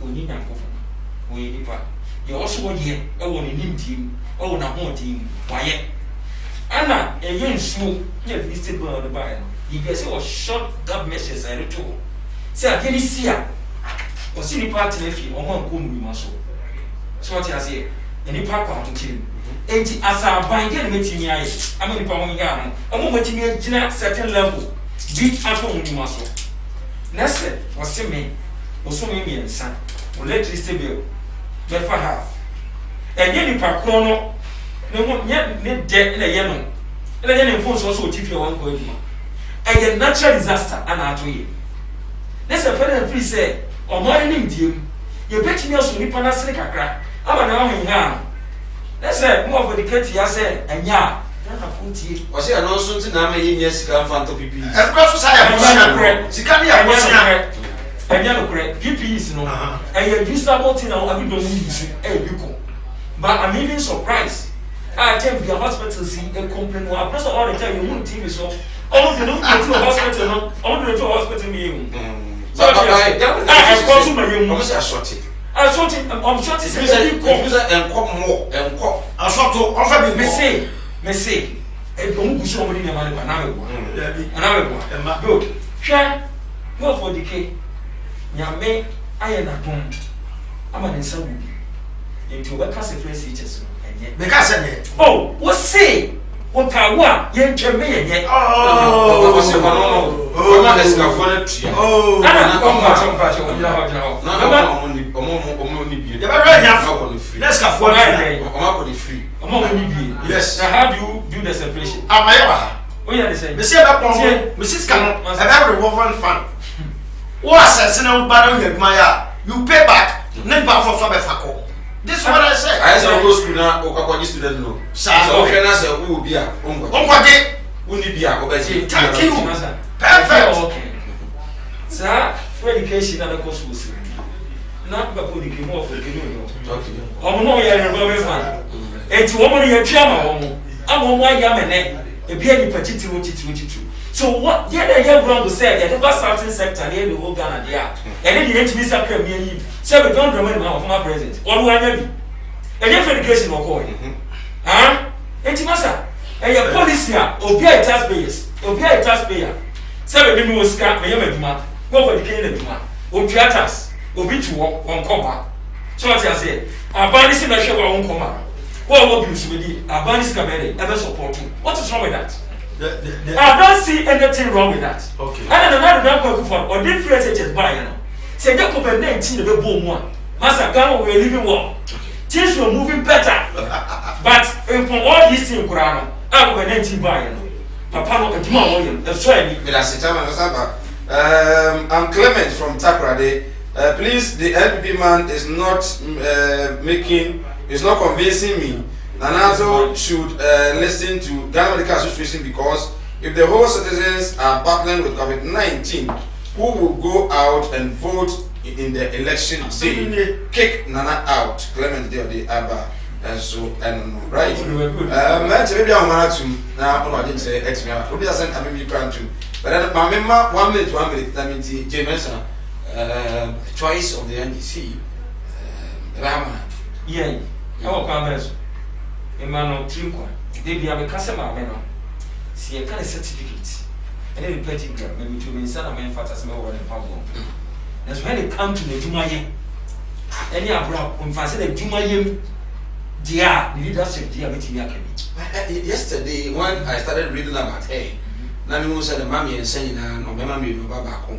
we need a coffin. We depart. You also want here, oh, on a team, oh, na home team, why? Anna, a young smooth, yet listed on the Bible. You guess it was short God messages I told. Say, I didn't see her. Or see the party if you or one could be muscle. So what I say, any papa to kill. And as I bind and meeting me, I'm only power yarn. I'm only meeting me at certain level. Beat at home muscle. Nessa was to me, was so many and son. Will let you stay bill. But for half. And any park chrono, no one yet dead in a yellow. And then enforce also if you want going. A natural disaster, and I to you. That's a friend free say, or morning, dear. You bet me also nipana sneaker crack. I'm an arm. Let's say more for the cat, I said, and ya. Was he an also to name yes, come from to PP? Of course, I am. She can't be a person. And yellow crack, PP is no. And you use that multi now, I don't use it. But I'm even surprised. I tell the hospital see a complaint. Well, first of all, I tell you, one TV so. Oh, you don't go to a hospital, no? I want to go to a hospital meeting. So I call to my room. I'm short it. I'm short it. And come more and come. I short to offer me say, and don't push over in the money. And I will good. Share more for decay. Yame, I am at home. I'm an insult into a class of place teachers. Because oh, what say? What I want, you can me yet. Oh, yes. How do you do the separation? Oh, yeah, the same. Mrs. Canon, a very woven fun. What's a single battle you pay back, never for Fabefaco. This is what I said. I said, go school now, or student no. So, who will be a thank you. Perfect. Okay. Sir, for education and the course was not about the more for the canoe. Oh, no, you're a very fan. It's woman, you're chairman. I'm on my yaman. a beer petty. So what the other wrong to say that the certain sector near the whole Ghana there, and then the HB Sacre me, so we don't remember of my president, or who I may be. And if education will call it. Huh? Massa, and your policy, or be a taxpayer, 7 million was scrap, my Yamma, go for the Canada, or theaters, or be to walk on comma. So what I say, a banished measure on comma. What will be with a banished cabin, ever supporting? What is wrong with that? I don't see anything wrong with that. Okay. And another number for or different agents by you know. Say the COVID-19 the boom one. Master Ghana we're living well. Things were moving better. But from all these things, Kurano, COVID-19 by you know. Papa no Juma William, the soil. I'm Clement from Takrade. Please, the LPP man is not convincing me. Nanazo should listen to Ghana Medical Association, because if the whole citizens are battling with COVID-19, who will go out and vote in the election day? Kick Nana out. Clement the Abba and so and right. Maybe I'm going to now. I didn't say X. Maybe I sent a country, but then my member 1 minute. That means James choice of the NDC. Rama. Yeah. How come? Emmanuel Trinqua, they be a customer, see a kind of certificate, and then petting them, maybe to me, son of men, fat as more than power. That's when they come to the Jumaye. Any abroad, when Fancy the Jumaye, dear, the leadership, dear, yesterday, when I started reading about, hey, Nanu said the mammy and saying, no, my mammy, no, Babako,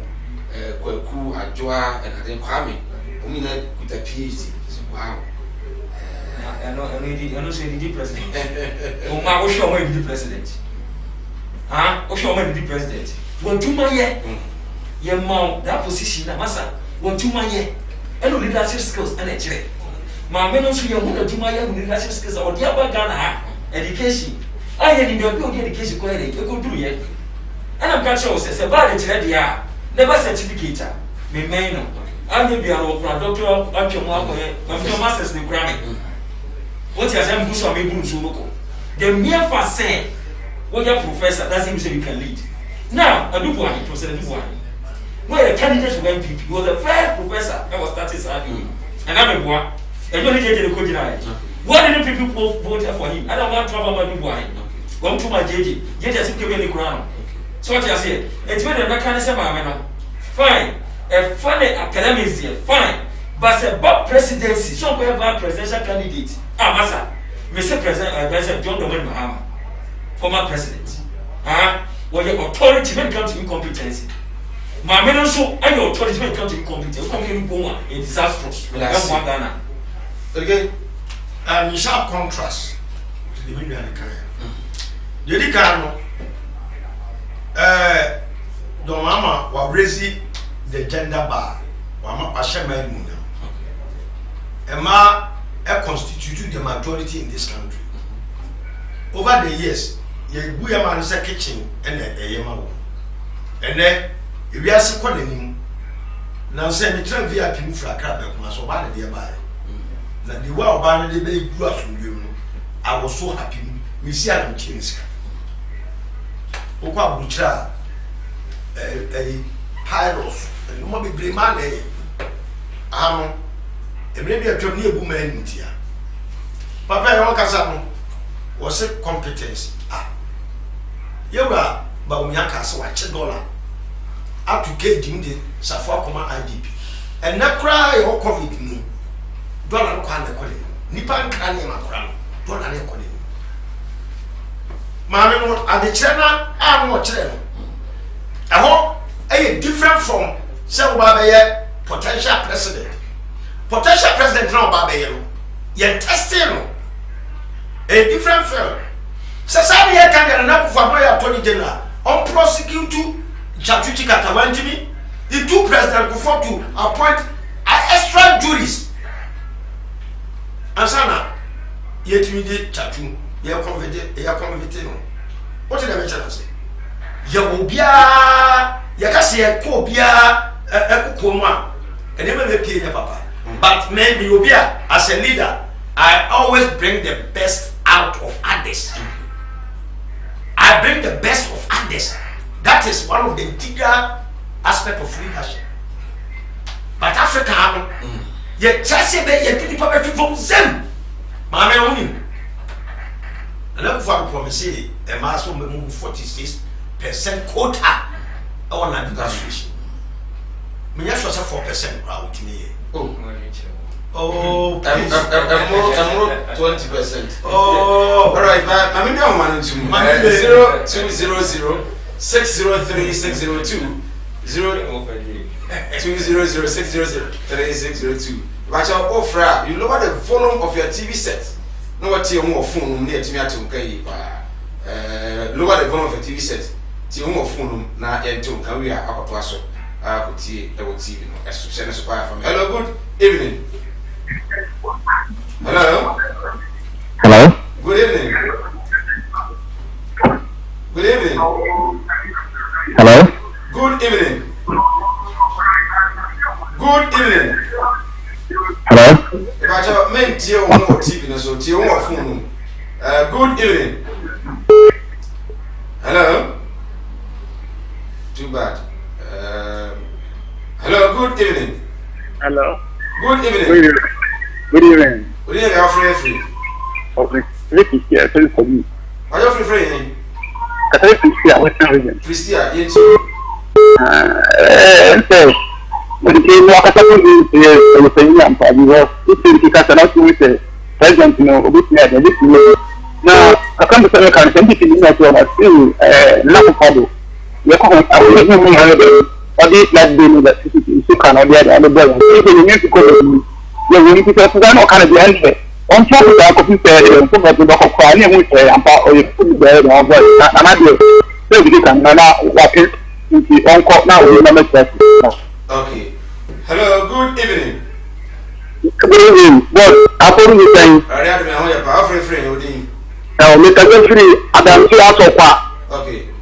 Kwaku, Ajua, and I didn't call me, only with a PhD. Wow. I know, say the president. Oh, wish you were the president. Huh? Wish you were the president. When 2 months, your mom, that position, that massa, when 2 months, and leadership skills and a check. My men also, your mother, 2 months, leadership skills, or the other Ghana education. I had in your good education, you could do yet. And I'm not sure, says about it, never certificate. Me may I may be a doctor, up your master's in Grammy. What you are saying, the mere fact saying, what your professor doesn't mean you can lead. Now, I do one, President Dubois. Where a candidate for MPP was a fair professor that was started arguing. And I'm a boy, and you only get the code. Why didn't people vote for him? I don't want to trouble my Dubois. Go to my JJ, get us to give the crown. So what you say, it's when the mechanism, fine, a funny academics here, fine, but a bad presidency, some bad presidential candidate. Massa, Mr. President John Domen Mahama, former president. Well, your authority may come to incompetency. My men also, and your authority may come to incompetency. Come here, Boma, a disastrous. That's one Ghana. Okay, in sharp contrast to the Window and the Carno, Don Mama was raising the gender bar, Mama Pashama Muna. Emma constitute the majority in this country. Over the years, we are managing a kitchen and a yamao. And then, if we are seconding, now send me travel via Kim for a crab and my so bad nearby. Now, the world banner the baby grew up from you. I was so happy. Miss Adam Chinska. Oka Bucha, a pyros, and you might be blame. Maybe a journey of woman here. Papa Casano was a competence. You are Baumiaka, so I check dollar up to get him the Safakoma IDP. And not cry or COVID no. Dollar can call it. Nipan can name a crown. Dollar call it. Mamma, at the channel, I'm not channel. I hope a different from Selbabe potential president. Potential president now, Babello. You're testing a different film. Society can get enough for my attorney general on prosecute Chatuchi Katawantimi. The two presidents before to appoint extra juries. And Sana, yet we did Chatu, you are convicted. What did I mention? Say, Yabobia, Yakasia, Kobia, Ekukoma, and never pay the papa. But maybe Yobia, as a leader, I always bring the best out of others. I bring the best of others. That is one of the integral aspect of leadership. But Africa, you just say that you people from them. Mamma only. And I'm for promise a mass will move 46% quota on administration. Me just was 4% out in here. Oh, I'm 20%. Oh, all right, but I mean, I'm managing 0200-603-602 0200-603-602. But your offer, you lower the volume of your TV set. No, what your more phone near to me at lower the volume of your TV set. Your more phone now, and to can we are up to us. I could see a TV. Hello, good evening. Hello. Hello. Good evening. Good evening. Hello. Good evening. Good evening. Hello. If I tell men tier more TV, so tier more phone. Good evening. Hello. Too bad. Hello. Good evening. Hello. Good evening. Good evening. Good evening. Good evening. Are you free? Okay. This is here. Tell for me. Are you free? I tell you, Christian. What's the reason? Christian, yes. So, when you walk up to the here, I was saying, I'm probably well. This is because I'm not with the president, you know, with me. Now, I come to say, I can't send it to you. I feel lack of follow. You're going to or this like being that you cannot get other brother. People need to go to you need to say that no kind of the end. On top of that, if you say so that you don't cry, you will say about or you put there or what and I do. So you can now walk it into on court now we remember that. Okay. Hello, good evening. Good evening. What happened with them? I have been on your power free Odin. Oh, Mr. Free Adam so far. Okay.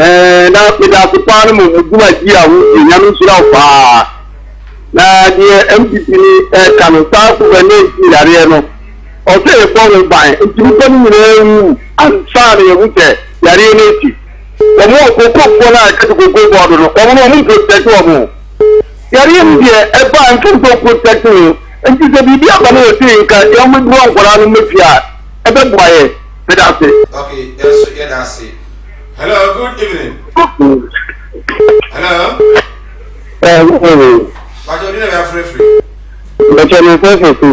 Na the plan mo do a dia wo nyame sura fa na die MPP ni kan sa ko ne yare no o se e ko mo ban nti ko ni ne ansa ne ye wuce yare ne ti o mo ko ko na ka ko bodo no o mo mo protect o mo yare ni e ba an ko protect ni nti se bi aba na o ti nka yo mo do ngora no mafia e be boye be da se. Okay, yes, yeah, that's it. Hello, good evening. Hello. Good evening. But you never free. But you're not going to say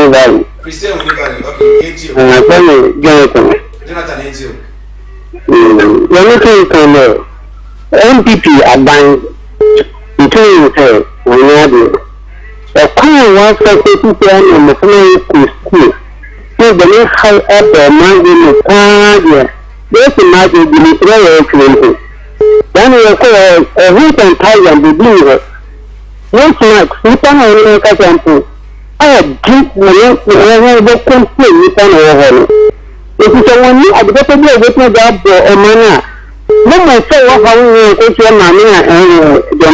Valley. Christian Valley. Okay, ain't you? Jonathan, ain't you? You're looking to MPP are buying between yourself when you're there. A cool one for people in the school. So the next high up the mountain is there's a magic in the prayer clinic. Then we call a week and time and the blue. Yes, Max, we can only make a sample. I have drink the complete with an overhaul. If it's a one, I'd better be a witness job or a manner. No, my soul, how we go to a manner and the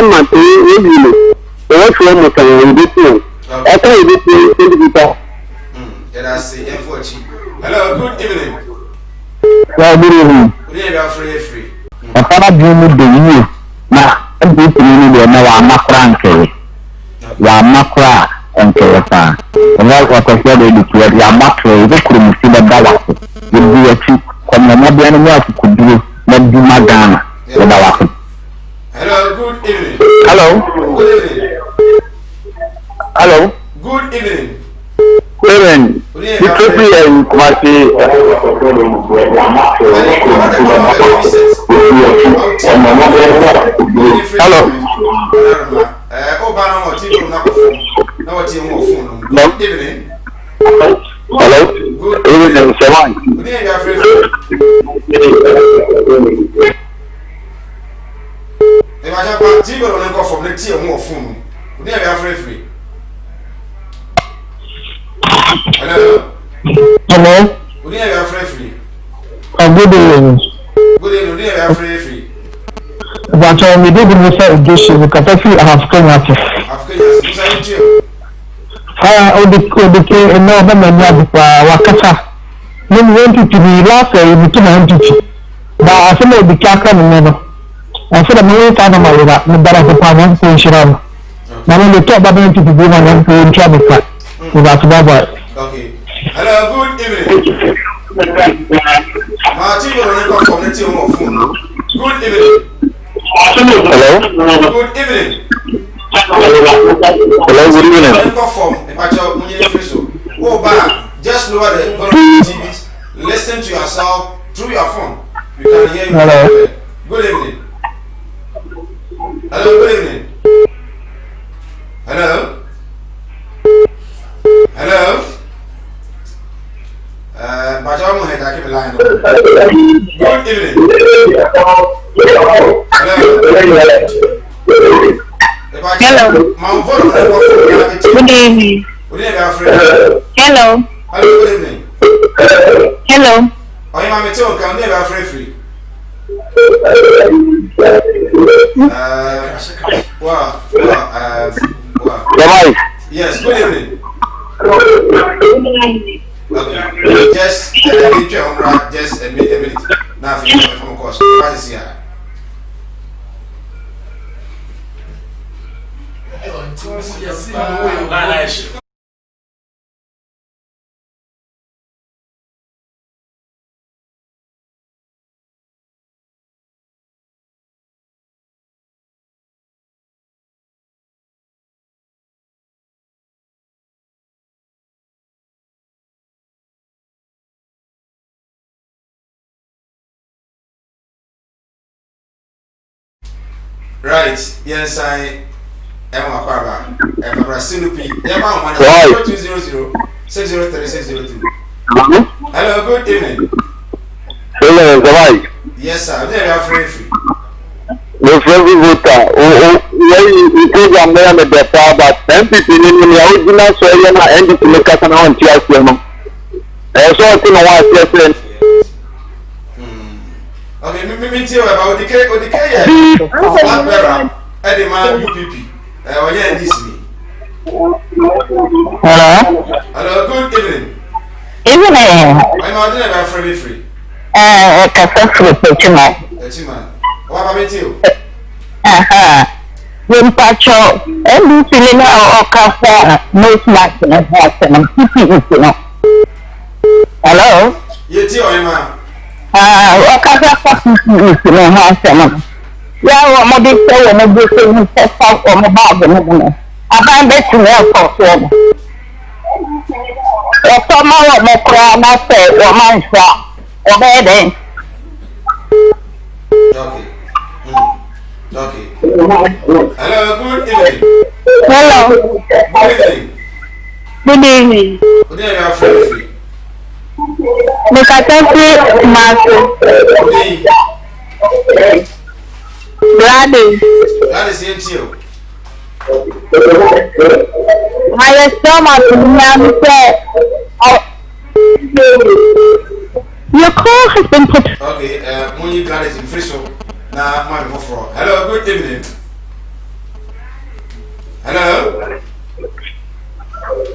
man to you. What's wrong with this one? I tell you this in the guitar. And I say, hello, good evening. Well, good evening. We are free. I cannot do the year. Now, I'm going to be now. I'm not cranky. I'm not cranky. And so, and that's what I said. I'm not cranky. You couldn't see the dollar. You'll be a cheap. Come on, not the enemy else could do. Not do my gun. Hello, good evening. Hello. Good evening. Hello. Good evening. Even Ethiopia and Kumasi. Hello. Good evening. Hello. Good evening, Sawan. Good evening. If I have a TV on the from the tea or more phone, we never free. Hello. Hello. Good evening, free. Good evening. Good evening, free. But we did the Mr. Joshi because I feel I have come at it. The king and no, but Wakata. When we went to the last year, we took my entity. But I feel like the cat can remember. I feel like my time my way that I have a problem to ensure. Now when they talk about entity, they want to trouble without Baba. Okay. Hello, good evening. Martin, you're on the community of phone. Good evening. Hello. Good evening. Hello, good evening. Oh, back. Just lower the volume of TVs. Listen to yourself through your phone. You can hear you. Hello. Good evening. Hello, good evening. Hello. Hello. Bajamu head, I keep a line. Good evening. Hello. Hello. Good evening. Hello. Hello, good evening. Hello. Oh, you want me to come never free. Yes, good evening. Okay, just a minute. Now, if you have a course, what is here? Right, yes, I am a barber. I'm a Sinupi. Yama 200 603 Hello, good evening. Hello, Zawai. Yes, sir. They are free. The friendly voter. You program there with the power, but MPP in the original soil and NDP make us an on TSM. So I think I want to okay, me tell about the K. Eddie man UPP. Oh yeah, this me. Hello, good evening. Evening. I'm out there about free. Chima. What about me too? When Pacho, and feeling our Casa, no snacks in a house and I'm hello? You tell him, Casa is in a house and yeah, what did say when I do things set out on the bag? I find that to help us. Or somehow, my crown, I say, or my shop, or bed. Okay. Hello, good evening. Hello. Good evening. Good evening. Good evening, you are free. Mr. Temple Marco. Good evening. Gladys, here to you. My stomach your call has been put. Okay, Moni Gladys in Friso. Now, my before. Hello, good evening. Hello.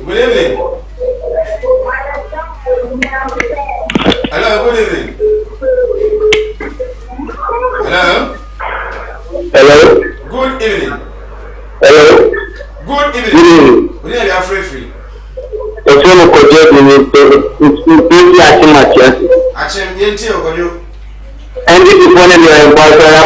Good evening. Hello, good evening. Hello. Hello. Good evening. Hello. Good evening. Good evening, you are free. It's one of the Actually, you and this is one of the Barcelona.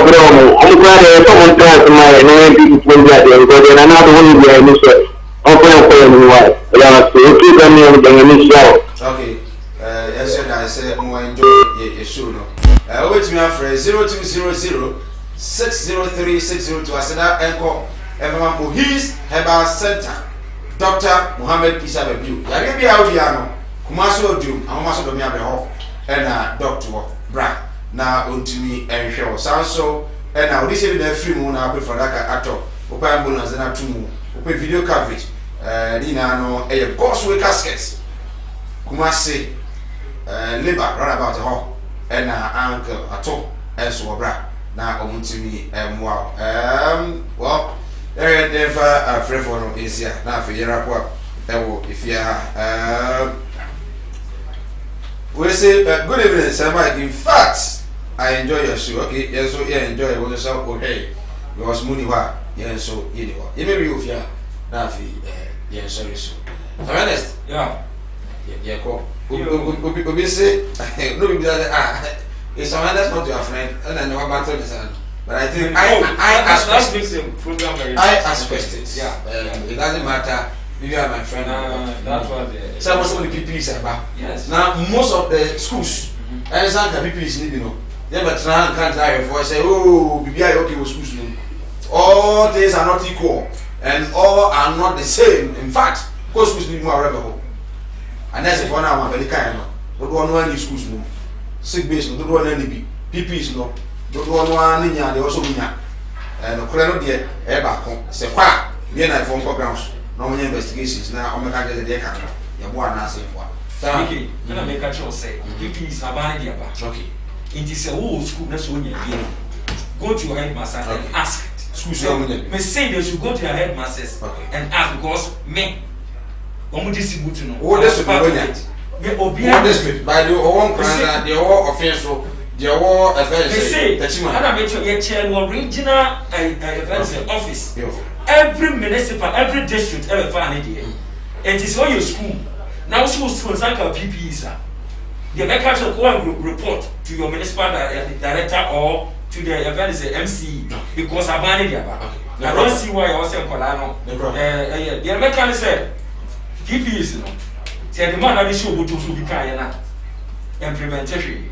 I'm glad someone tries to my name people that they go there and not only the initial. Open up for anyone. So keep them in the initial. Okay. Yes, I said more enjoy your show. Wait me after 0200 603 602. I said that encore everyone for his Herbal Center. Dr. Muhammad Isa Bebu. Yaribi Audiano, Kumaso Dum, Amaso Domia Beho, and Dr. Bra. Na ontimi enhwe sanso na odise bi na free mu na abefa daka ato opa ambulance na tumu opa video coverage dina no Gospel casket Kumasi labor run about ho na uncle ato enso obra na omuntimi emwa well never free for no is na afiyera po ewo ifia we say good evening, Sir Mike. In fact, I enjoy your show. Okay, yeah, so yeah, enjoy it. What so okay? Because money wa, yeah, so you know. You may be with ya. Now, yeah, sorry, so. To be honest, yeah, go. Obi say no be that it's someone that's not your friend, and I never battle the son. But I think I aspect it. Yeah, it doesn't matter. You are my friend. That's what some of the people is about. Yes. Now most of the schools, and some people is need, you know. They but can't lie your voice say, oh, be okay with schools. All things are not equal, and all are not the same. In fact, because schools need more rebel. And that's the one I want. Very kind of. Don't want any schools no. Sick base no. Don't want any PPs no. Don't want any. They also win. And the current day, back home. Say what? We are from programs. No many investigations now. I'm going to get the camera. You want to say what? Okay. Then I make a choice. Say, PPs are bad idea. Okay. It is a old school. That's when you go to your headmaster and ask. School me say they should go to your headmasters and ask because me. Distribute no. Oh, this is by the one crowd, the all official, the all affairs. They say that make sure you chair the original events office. Every municipal, every district, every family. It is all your school. Now schools like a PPE, sir. The backers will go and report to your municipal director or to the events MC because I banned it. I don't see why I was saying Colano. The American said. PPs no. Say the man that show go to be kind na implementation.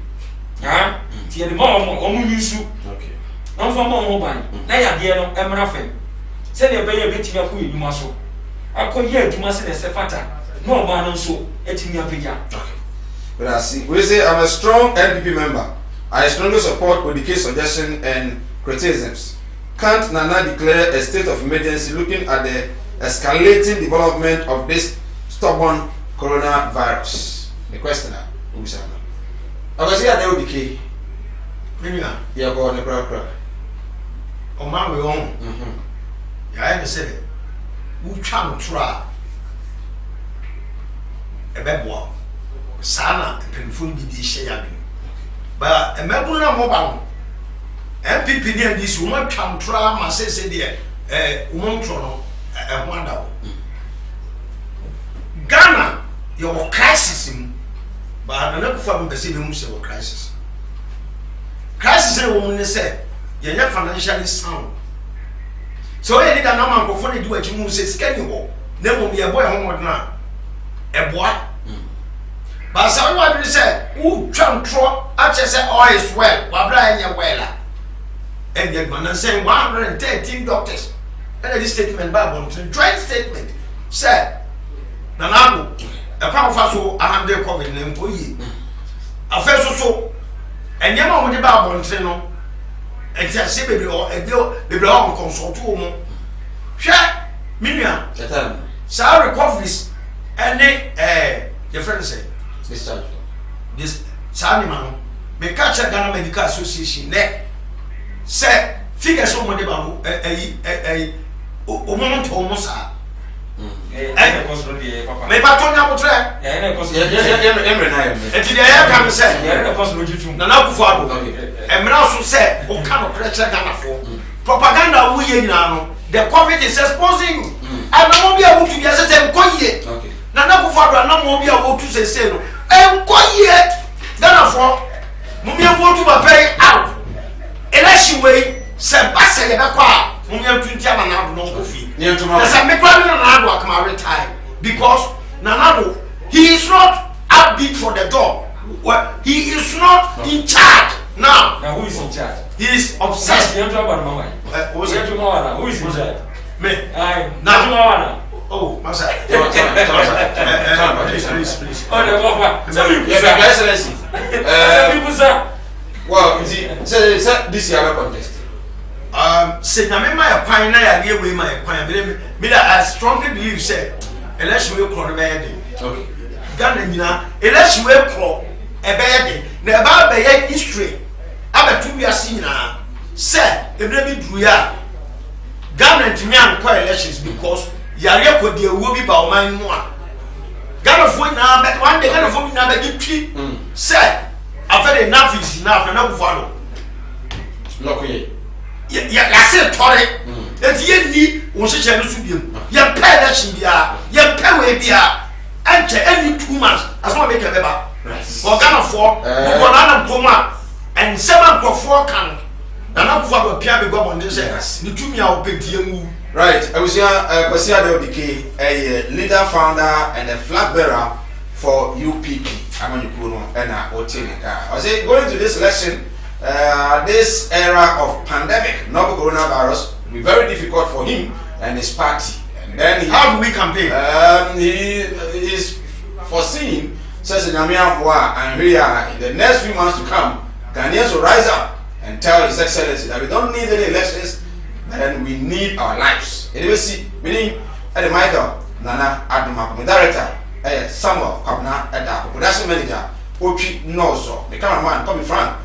Ah, see the man omu use. Okay. Non for mo ban. Na ya de no emra fam. Say the be ya betimi akọ edwuma so. Akọye edwuma se na se fata. No man no so etimi apega. Okay. But I see. We say I'm a strong NPP member. I strongly support Odike suggestion and criticisms. Can't Nana declare a state of emergency looking at the escalating development of this stubborn coronavirus? The question is, I was here. There will be key. Yeah, go on the crowd. Oh, man, we own. Yeah, I said it. Who can try a bebo? Sana, painful be the share. But a mebuna mobile MPP near this woman can try my say dear, woman trono. Wonderful. Ghana, your crisis, but I'm not from the civil crisis. Crisis, a woman said, you're not financially sound. So, I did a number of funny do what you say, schedule. There will be a boy home now. A boy. But someone said, who Trump throw, I just said, all is well, while Brian, you're well. And yet, man, saying 113 doctors. And this statement, Bible, joint statement said, Nanabo, a power faso, a hundred COVID name for ye. A first so, and Yama with the Bible and Seno, and say, baby, or a deal, the blow consult to him. Share, Minion, Sarah recoveries, and they, your friend say, this Saniman, may catch a Ghana Medical Association, neck, say, figure so much about a moment almost. Me patron na potre. And today I can say, Nana Kufuado. And also say, O cannot pressure Ghana for propaganda. We now the COVID is exposing you. And I won't be able to get them quiet. Nana Kufuado, and I won't be able to say, no. And quiet. Ghana for Mumia want to pay out. Election way, say, Bassay, Mumia Pintiana now no coffee. There's a Mekwan Nanado come retire because Nanado, he is not upbeat for the job. Well, he is not in charge now. Now who is in charge? He is obsessed. Who is in charge? Me. Now. Oh, Master. Please. Oh, the Papa. Tell me, Your Excellency. Well, say this year contest. Say my pine, I give away my pine. I strongly believe, say, election will call a bad day. Okay. Ghana, election will call a bad day. Never by history. I'm a 2 years senior. Say, the baby drew ya. Ghana to me and call elections because Yaria could be a wooby by my more. Ghana for now, but one day Ghana for me now, but you treat, say, after the enough is enough, and I follow. Look here. Yeah, I said, Tori, that you need was a channel to you. Your pay that she be your pay will be and any 2 months as well make a member. For Ghana for one coma and 7 for 4 can. And I'm for a Pierre Gobon, they say, you took me out big TMU. Right, I was here, a leader, founder, and a flag bearer for UPP. I'm on your and I was going to this election. This era of pandemic, novel coronavirus, will be very difficult for him and his party. And then how do we campaign? He is foreseen, says in Amiapua, and we are in the next few months to come. Ghanaians will rise up and tell His Excellency that we don't need any elections, then we need our lives. Anyway, see, meaning Eddie Michael Nana Adumakum, director, Samuel Kapna, at the production manager, Ochi Noso, the cameraman, Tommy Frank.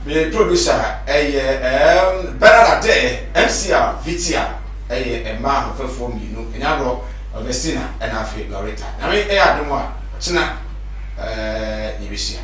The producer, Bernard Ade, MCR, VTR, a man of a form, you know, in Agro, Augustina, and Afi Loretta. I mean, I don't want, China, Ibisia.